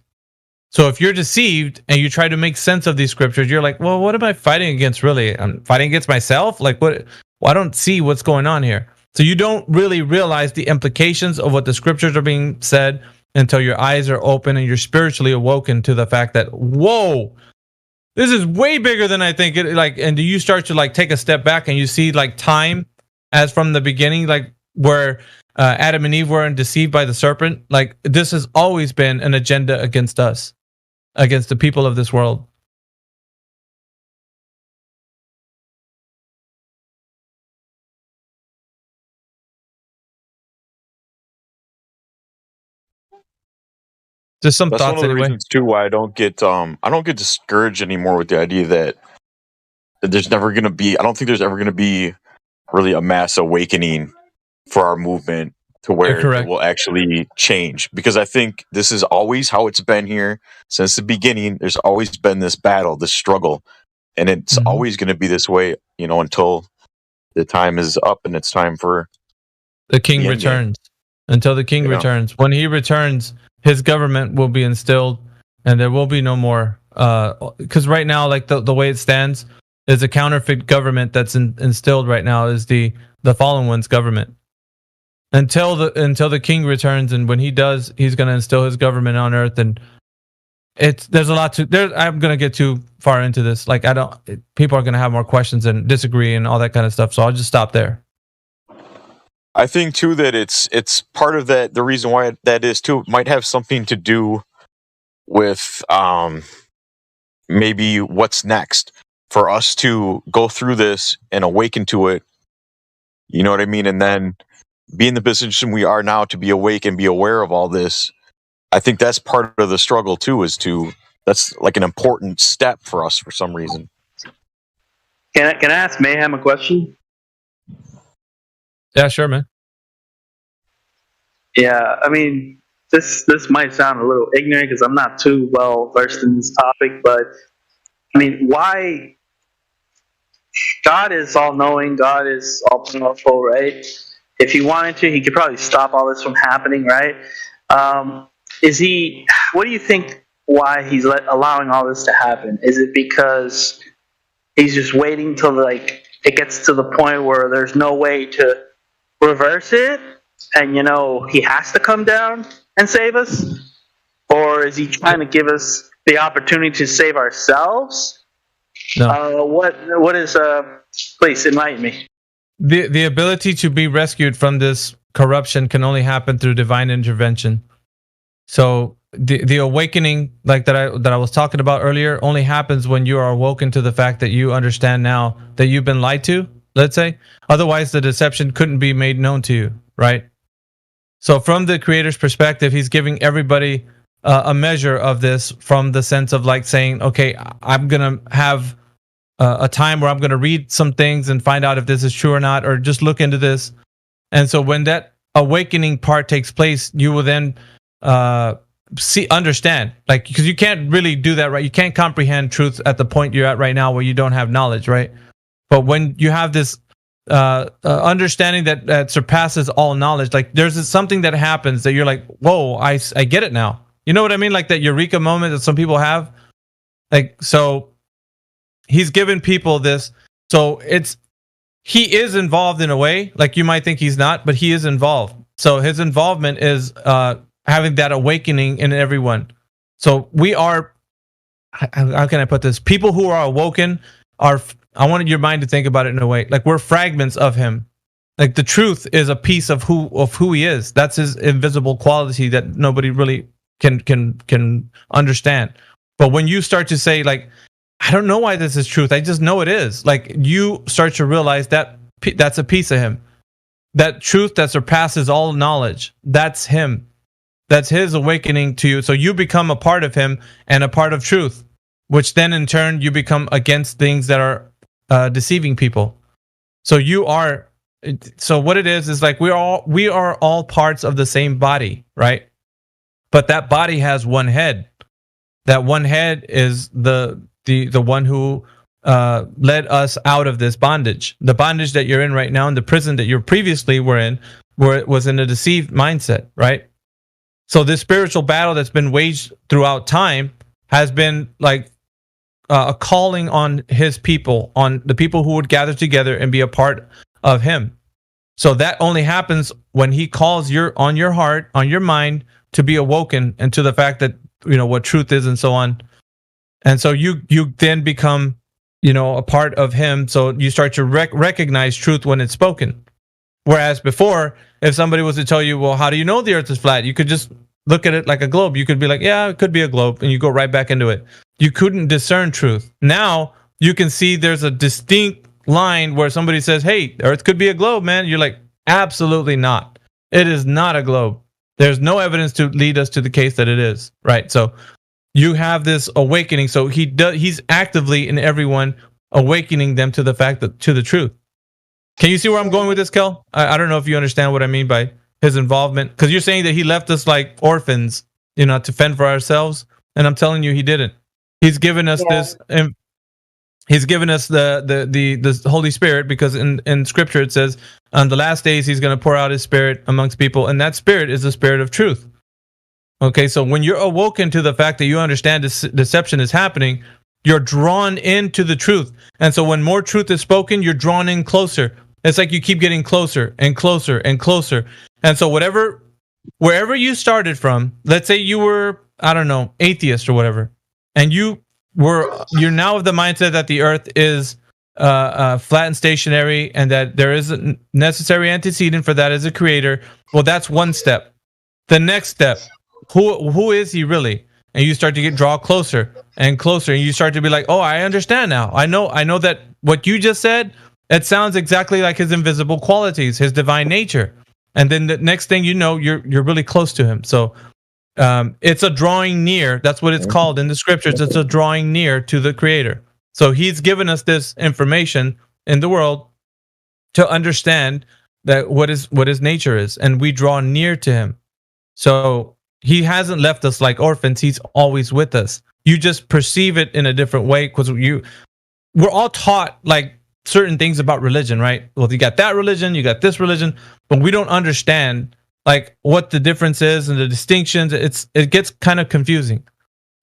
[SPEAKER 2] So if you're deceived and you try to make sense of these scriptures, you're like, well, what am I fighting against really? I'm fighting against myself? Like what? Well, I don't see what's going on here. So you don't really realize the implications of what the scriptures are being said until your eyes are open and you're spiritually awoken to the fact that, whoa, this is way bigger than I think it like. And you start to like take a step back and you see like time as from the beginning, like where Adam and Eve were deceived by the serpent. Like this has always been an agenda against us, against the people of this world. Just some
[SPEAKER 4] That's
[SPEAKER 2] thoughts
[SPEAKER 4] one of the
[SPEAKER 2] anyway.
[SPEAKER 4] reasons too why I don't get discouraged anymore with the idea that there's never going to be. I don't think there's ever going to be really a mass awakening for our movement to where it will actually change. Because I think this is always how it's been here since the beginning. There's always been this battle, this struggle, and it's always going to be this way, until the time is up and it's time for
[SPEAKER 2] the king returns. Until the king returns. When he returns, his government will be instilled and there will be no more because right now like the way it stands is a counterfeit government that's instilled right now is the fallen one's government until the king returns, and when he does, he's going to instill his government on earth. And there's a lot to there. I'm going to get too far into this. Like people are going to have more questions and disagree and all that kind of stuff, so I'll just stop there.
[SPEAKER 4] I think too that it's part of that. The reason why that is too might have something to do with maybe what's next for us to go through this and awaken to it. You know what I mean? And then be in the position we are now to be awake and be aware of all this. I think that's part of the struggle too. That's like an important step for us for some reason.
[SPEAKER 9] Can I ask Mayhem a question?
[SPEAKER 2] Yeah, sure, man.
[SPEAKER 9] Yeah, I mean, this might sound a little ignorant because I'm not too well versed in this topic, but I mean, why? God is all-knowing. God is all-powerful, right? If he wanted to, he could probably stop all this from happening, right? Is he? What do you think? Why he's allowing all this to happen? Is it because he's just waiting till like it gets to the point where there's no way to reverse it, and he has to come down and save us? Or is he trying to give us the opportunity to save ourselves?
[SPEAKER 2] No.
[SPEAKER 9] What is please enlighten me.
[SPEAKER 2] The ability to be rescued from this corruption can only happen through divine intervention. So the awakening, like that I was talking about earlier, only happens when you are awoken to the fact that you understand now that you've been lied to, let's say. Otherwise, the deception couldn't be made known to you, right? So from the creator's perspective, he's giving everybody a measure of this, from the sense of like saying, okay, I'm going to have a time where I'm going to read some things and find out if this is true or not, or just look into this. And so when that awakening part takes place, you will then understand, like, because you can't really do that, right? You can't comprehend truth at the point you're at right now where you don't have knowledge, right? But when you have this understanding that surpasses all knowledge, like there's something that happens that you're like, whoa, I get it now. You know what I mean? Like that eureka moment that some people have. Like, so he's given people this. So he is involved in a way. Like you might think he's not, but he is involved. So his involvement is having that awakening in everyone. So we are, how can I put this? People who are awoken are, I wanted your mind to think about it in a way, like we're fragments of him. Like the truth is a piece of who he is. That's his invisible quality that nobody really can understand. But when you start to say, like, I don't know why this is truth, I just know it is, like you start to realize that that's a piece of him. That truth that surpasses all knowledge, that's him. That's his awakening to you. So you become a part of him and a part of truth, which then in turn you become against things that are deceiving people. So you are, so what it is like we are all parts of the same body, right? But that body has one head. That one head is the one who led us out of this bondage. The bondage that you're in right now, and the prison that you previously were in, where it was in a deceived mindset, right? So this spiritual battle that's been waged throughout time has been like a calling on his people, on the people who would gather together and be a part of him. So that only happens when he calls on your heart, on your mind, to be awoken and to the fact that, you know, what truth is and so on. And so you then become, you know, a part of him. So you start to recognize truth when it's spoken. Whereas before, if somebody was to tell you, well, how do you know the earth is flat? You could just look at it like a globe. You could be like, yeah, it could be a globe. And you go right back into it. You couldn't discern truth. Now you can see there's a distinct line where somebody says, hey, the earth could be a globe, man. You're like, absolutely not. It is not a globe. There's no evidence to lead us to the case that it is, right? So you have this awakening. So he's actively in everyone awakening them to the fact that, to the truth. Can you see where I'm going with this, Kel? I don't know if you understand what I mean by his involvement, because you're saying that he left us like orphans, you know, to fend for ourselves, and I'm telling you, he didn't. He's given us this. He's given us the Holy Spirit, because in Scripture it says, on the last days he's going to pour out his Spirit amongst people, and that Spirit is the Spirit of truth. Okay, so when you're awoken to the fact that you understand this deception is happening, you're drawn into the truth. And so when more truth is spoken, you're drawn in closer. It's like you keep getting closer and closer and closer. And so wherever you started from, let's say you were, I don't know, atheist or whatever, and you're now of the mindset that the earth is flat and stationary, and that there is a necessary antecedent for that as a creator. Well, that's one step. The next step, who is he really? And you start to draw closer and closer, and you start to be like, oh, I understand now. I know that what you just said, it sounds exactly like his invisible qualities, his divine nature. And then the next thing you know, you're really close to him. So it's a drawing near. That's what it's called in the scriptures. It's a drawing near to the creator. So he's given us this information in the world to understand that what his nature is, and we draw near to him. So he hasn't left us like orphans. He's always with us. You just perceive it in a different way, because we're all taught like certain things about religion, right? Well, you got that religion, you got this religion, but we don't understand like what the difference is and the distinctions. It gets kind of confusing.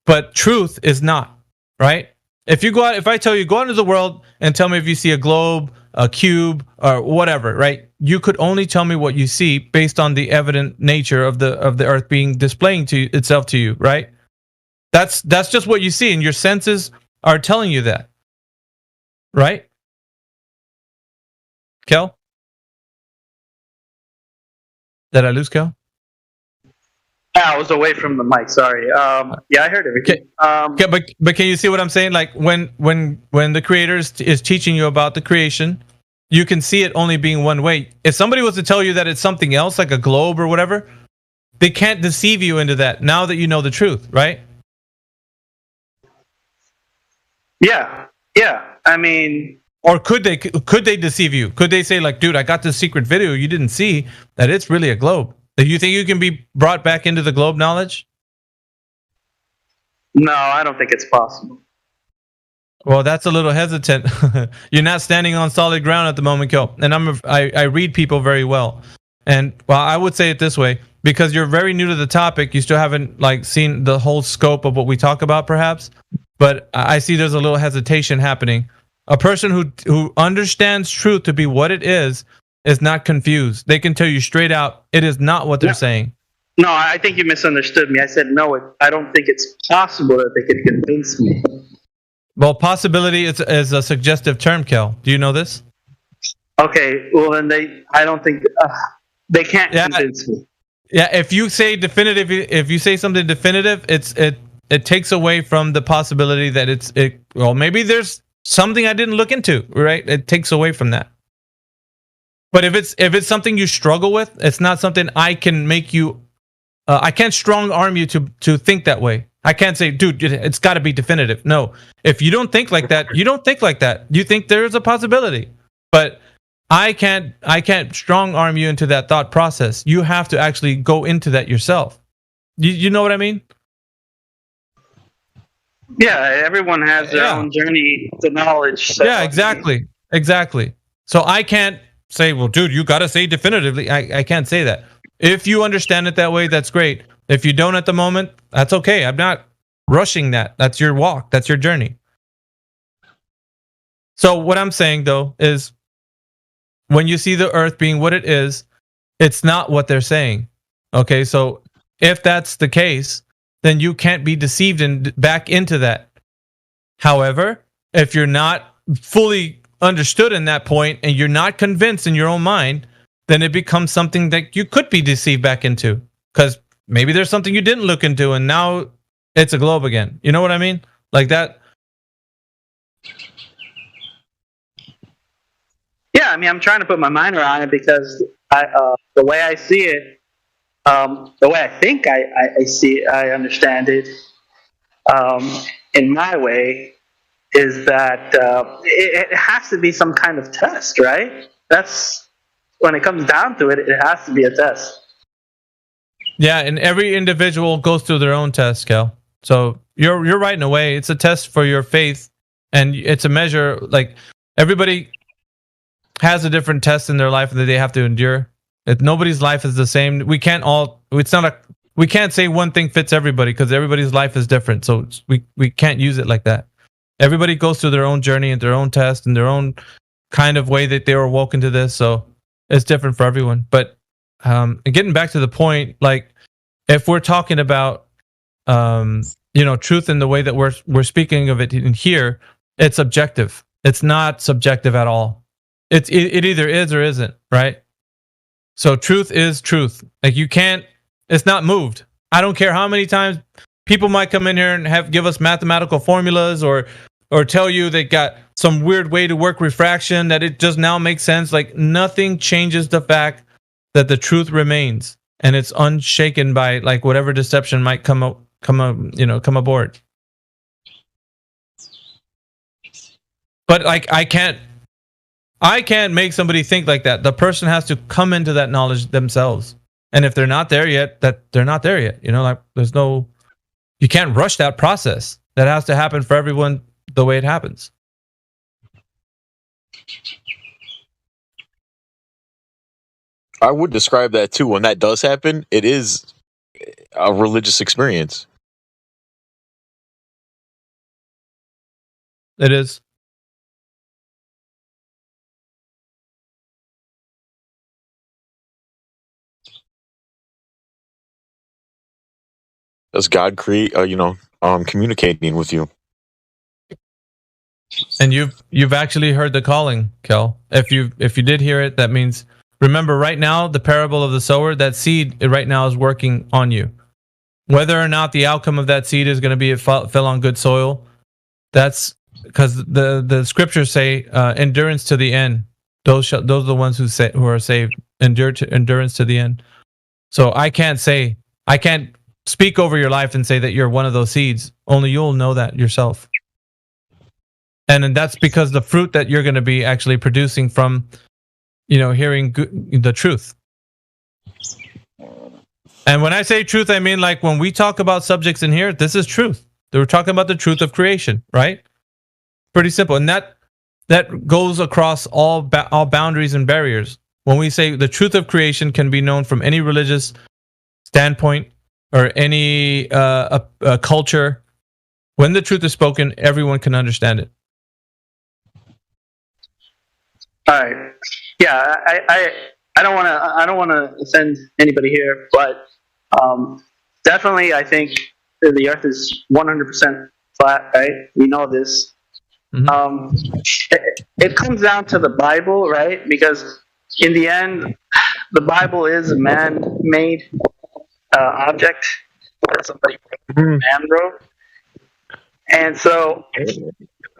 [SPEAKER 2] But truth is not, right? If I tell you, go out into the world and tell me if you see a globe, a cube, or whatever, right? You could only tell me what you see based on the evident nature of the earth being displaying to itself to you, right? That's just what you see, and your senses are telling you that. right? Kel? Did I lose Kel?
[SPEAKER 9] I was away from the mic. Sorry. Yeah, I heard everything.
[SPEAKER 2] Okay, but can you see what I'm saying? Like when the creator is teaching you about the creation, you can see it only being one way. If somebody was to tell you that it's something else, like a globe or whatever, they can't deceive you into that now that you know the truth, right?
[SPEAKER 9] Yeah. I mean,
[SPEAKER 2] or could they deceive you? Could they say like, dude, I got this secret video you didn't see that it's really a globe? Do you think you can be brought back into the globe knowledge?
[SPEAKER 9] No, I don't think it's possible.
[SPEAKER 2] Well, that's a little hesitant. You're not standing on solid ground at the moment, Kel. And I read people very well. And well, I would say it this way, because you're very new to the topic, you still haven't like seen the whole scope of what we talk about, perhaps. But I see there's a little hesitation happening. A person who understands truth to be what it is not confused. They can tell you straight out, it is not what they're saying.
[SPEAKER 9] No, I think you misunderstood me. I said no. I don't think it's possible that they could convince me.
[SPEAKER 2] Well, possibility is a suggestive term, Kel. Do you know this?
[SPEAKER 9] Okay, well then I don't think they can't convince me.
[SPEAKER 2] Yeah, if you say definitive, if you say something definitive, it takes away from the possibility that well, maybe there's something I didn't look into, right? It takes away from that. But if it's something you struggle with, it's not something I can make you. I can't strong arm you to think that way. I can't say, dude, it's got to be definitive. No, if you don't think like that, you don't think like that. You think there is a possibility, but I can't strong arm you into that thought process. You have to actually go into that yourself. You know what I mean?
[SPEAKER 9] Yeah, everyone has their own journey to knowledge. So.
[SPEAKER 2] Yeah, exactly. So I can't say, well, dude, you got to say definitively. I can't say that. If you understand it that way, that's great. If you don't at the moment, that's okay. I'm not rushing that. That's your walk. That's your journey. So what I'm saying, though, is when you see the earth being what it is, it's not what they're saying. Okay, so if that's the case, then you can't be deceived and back into that. However, if you're not fully understood in that point and you're not convinced in your own mind, then it becomes something that you could be deceived back into, because maybe there's something you didn't look into and now it's a globe again. You know what I mean? Like that.
[SPEAKER 9] Yeah, I mean, I'm trying to put my mind around it because the way I see it, the way I think I see it, I understand it, in my way, is that it has to be some kind of test, right? That's when it comes down to it, it has to be a test.
[SPEAKER 2] Yeah, and every individual goes through their own test, Kel. So you're right in a way. It's a test for your faith, and it's a measure. Like everybody has a different test in their life that they have to endure. Nobody's life is the same. We can't say one thing fits everybody because everybody's life is different. So we can't use it like that. Everybody goes through their own journey and their own test and their own kind of way that they were woken to this. So it's different for everyone. But getting back to the point, like if we're talking about truth in the way that we're speaking of it in here, it's objective. It's not subjective at all. It either is or isn't, right? So truth is truth. Like you can't. It's not moved. I don't care how many times people might come in here and give us mathematical formulas or tell you they got some weird way to work refraction that it just now makes sense. Like nothing changes the fact that the truth remains and it's unshaken by like whatever deception might come aboard. But like I can't make somebody think like that. The person has to come into that knowledge themselves. And if they're not there yet, they're not there yet. Like you can't rush that process. That has to happen for everyone the way it happens.
[SPEAKER 4] I would describe that too. When that does happen, it is a religious experience.
[SPEAKER 2] It is.
[SPEAKER 4] Does God create, communicating with you?
[SPEAKER 2] And you've actually heard the calling, Kel. If you did hear it, that means, remember right now the parable of the sower, that seed right now is working on you. Whether or not the outcome of that seed is going to be it fell on good soil, that's because the scriptures say endurance to the end. Those are the ones who are saved. Endurance to the end. So I can't speak over your life and say that you're one of those seeds. Only you'll know that yourself. And that's because the fruit that you're going to be actually producing from, hearing the truth. And when I say truth, I mean like when we talk about subjects in here, this is truth. We're talking about the truth of creation, right? Pretty simple. And that goes across all boundaries and barriers. When we say the truth of creation can be known from any religious standpoint or any culture, when the truth is spoken, everyone can understand it.
[SPEAKER 9] All right. Yeah, I don't want to offend anybody here, but definitely I think the Earth is 100% flat. Right? We know this. Mm-hmm. It comes down to the Bible, right? Because in the end, the Bible is a man-made object that somebody man wrote, and so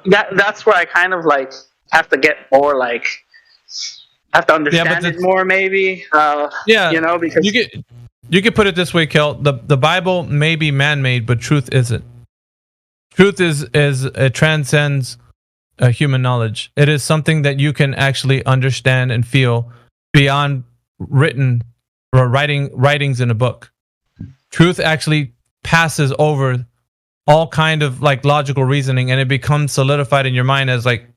[SPEAKER 9] that's where I kind of like have to get more like have to understand it more, maybe. Because
[SPEAKER 2] you could put it this way, Kel. The Bible may be man-made, but truth isn't. Truth is it transcends human knowledge. It is something that you can actually understand and feel beyond written or writings in a book. Truth actually passes over all kind of like logical reasoning, and it becomes solidified in your mind as like,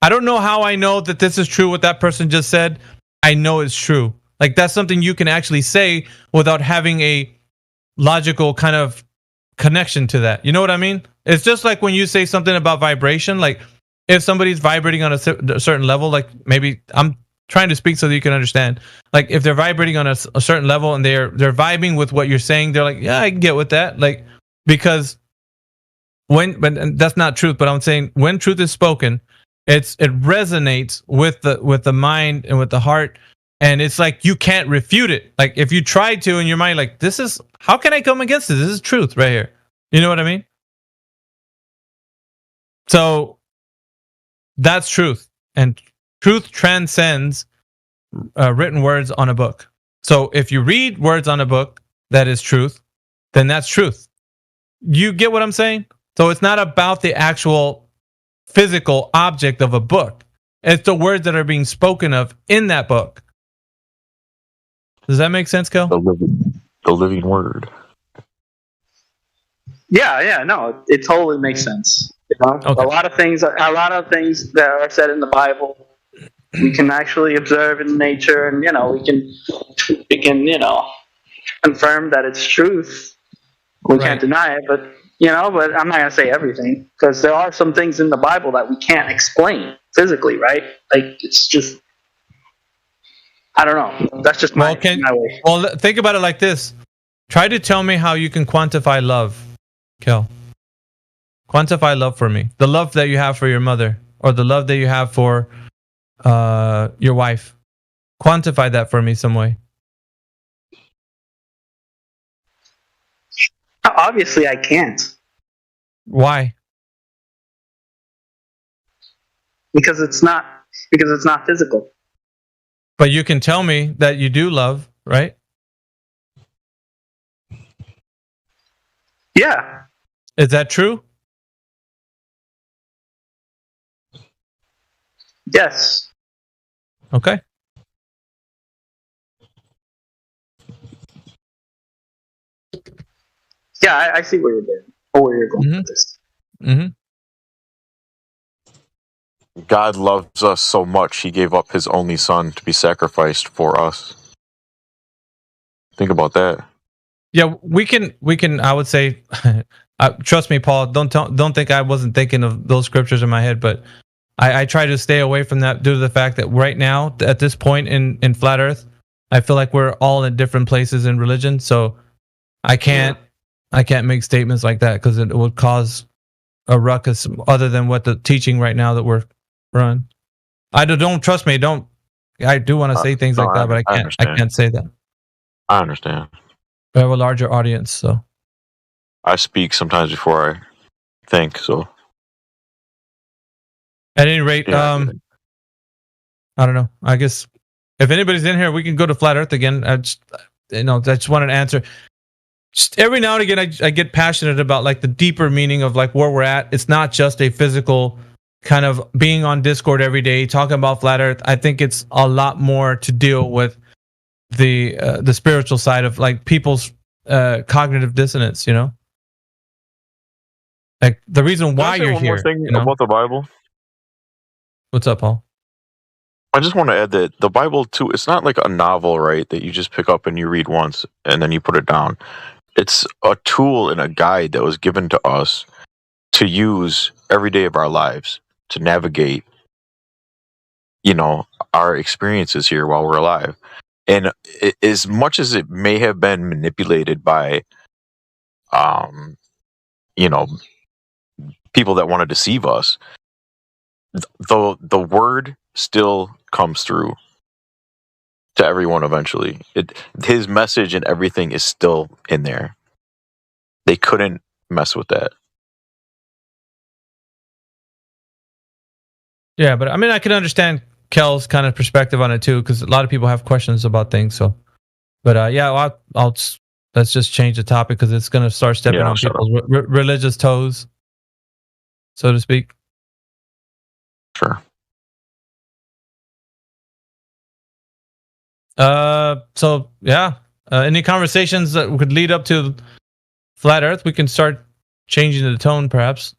[SPEAKER 2] I don't know how I know that this is true what that person just said. I know it's true. Like that's something you can actually say without having a logical kind of connection to that. You know what I mean? It's just like when you say something about vibration, like if somebody's vibrating on a certain level, like maybe I'm trying to speak so that you can understand. Like if they're vibrating on a certain level and they're vibing with what you're saying, they're like, yeah, I can get with that. Like, because but that's not truth, but I'm saying when truth is spoken, it resonates with the mind and with the heart, and it's like you can't refute it. Like if you try to in your mind, like how can I come against this? This is truth right here. You know what I mean? So that's truth, and truth transcends written words on a book. So if you read words on a book that is truth, then that's truth. You get what I'm saying? So it's not about the actual physical object of a book. It's the words that are being spoken of in that book. Does that make sense, Kel?
[SPEAKER 4] The living word.
[SPEAKER 9] Yeah, no, it totally makes sense. Okay. A lot of things that are said in the Bible, we can actually observe in nature, and we can confirm that it's truth. We can't deny it, but I'm not gonna say everything, because there are some things in the Bible that we can't explain physically, right? Like it's just, I don't know. That's just my way.
[SPEAKER 2] Well, think about it like this. Try to tell me how you can quantify love, Kel. Quantify love for me. The love that you have for your mother, or the love that you have for your wife. Quantify that for me some way.
[SPEAKER 9] Obviously, I can't.
[SPEAKER 2] Why?
[SPEAKER 9] Because it's not physical.
[SPEAKER 2] But you can tell me that you do love, right?
[SPEAKER 9] Yeah.
[SPEAKER 2] Is that true?
[SPEAKER 9] Yes.
[SPEAKER 2] Okay.
[SPEAKER 9] Yeah, I see where you're going. Or where you're going with this.
[SPEAKER 2] Mm-hmm.
[SPEAKER 4] God loves us so much, he gave up his only son to be sacrificed for us. Think about that.
[SPEAKER 2] Yeah, we can. I would say, trust me, Paul. Don't think I wasn't thinking of those scriptures in my head, but I try to stay away from that due to the fact that right now, at this point in Flat Earth, I feel like we're all in different places in religion. So I can't make statements like that because it would cause a ruckus other than what the teaching right now that we're run. I don't trust me. I do want to say things like that, but I can't say that.
[SPEAKER 4] I understand.
[SPEAKER 2] We have a larger audience, so
[SPEAKER 4] I speak sometimes before I think. So
[SPEAKER 2] at any rate,
[SPEAKER 4] yeah,
[SPEAKER 2] I don't know. I guess if anybody's in here, we can go to Flat Earth again. I just wanted to answer. Just every now and again, I get passionate about like the deeper meaning of like where we're at. It's not just a physical kind of being on Discord every day talking about Flat Earth. I think it's a lot more to deal with the spiritual side of like people's cognitive dissonance. You know, like the reason why you're
[SPEAKER 4] one
[SPEAKER 2] here.
[SPEAKER 4] More thing
[SPEAKER 2] you know?
[SPEAKER 4] about the Bible.
[SPEAKER 2] What's up, Paul?
[SPEAKER 4] I just want to add that the Bible too. It's not like a novel, right? That you just pick up and you read once and then you put it down. It's a tool and a guide that was given to us to use every day of our lives to navigate, our experiences here while we're alive. And as much as it may have been manipulated by, people that want to deceive us, the word still comes through to everyone eventually. His message and everything is still in there. They couldn't mess with that.
[SPEAKER 2] Yeah, but I mean, I can understand Kel's kind of perspective on it too, because a lot of people have questions about things. So, but yeah, I'll let's just change the topic because it's going to start stepping on people's religious toes, so to speak.
[SPEAKER 4] Sure.
[SPEAKER 2] So yeah, any conversations that could lead up to Flat Earth, we can start changing the tone, perhaps.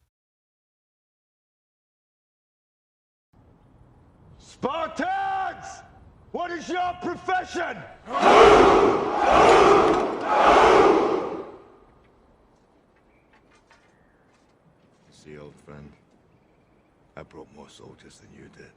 [SPEAKER 10] Spartans! What is your profession?
[SPEAKER 11] See, old friend, I brought more soldiers than you did.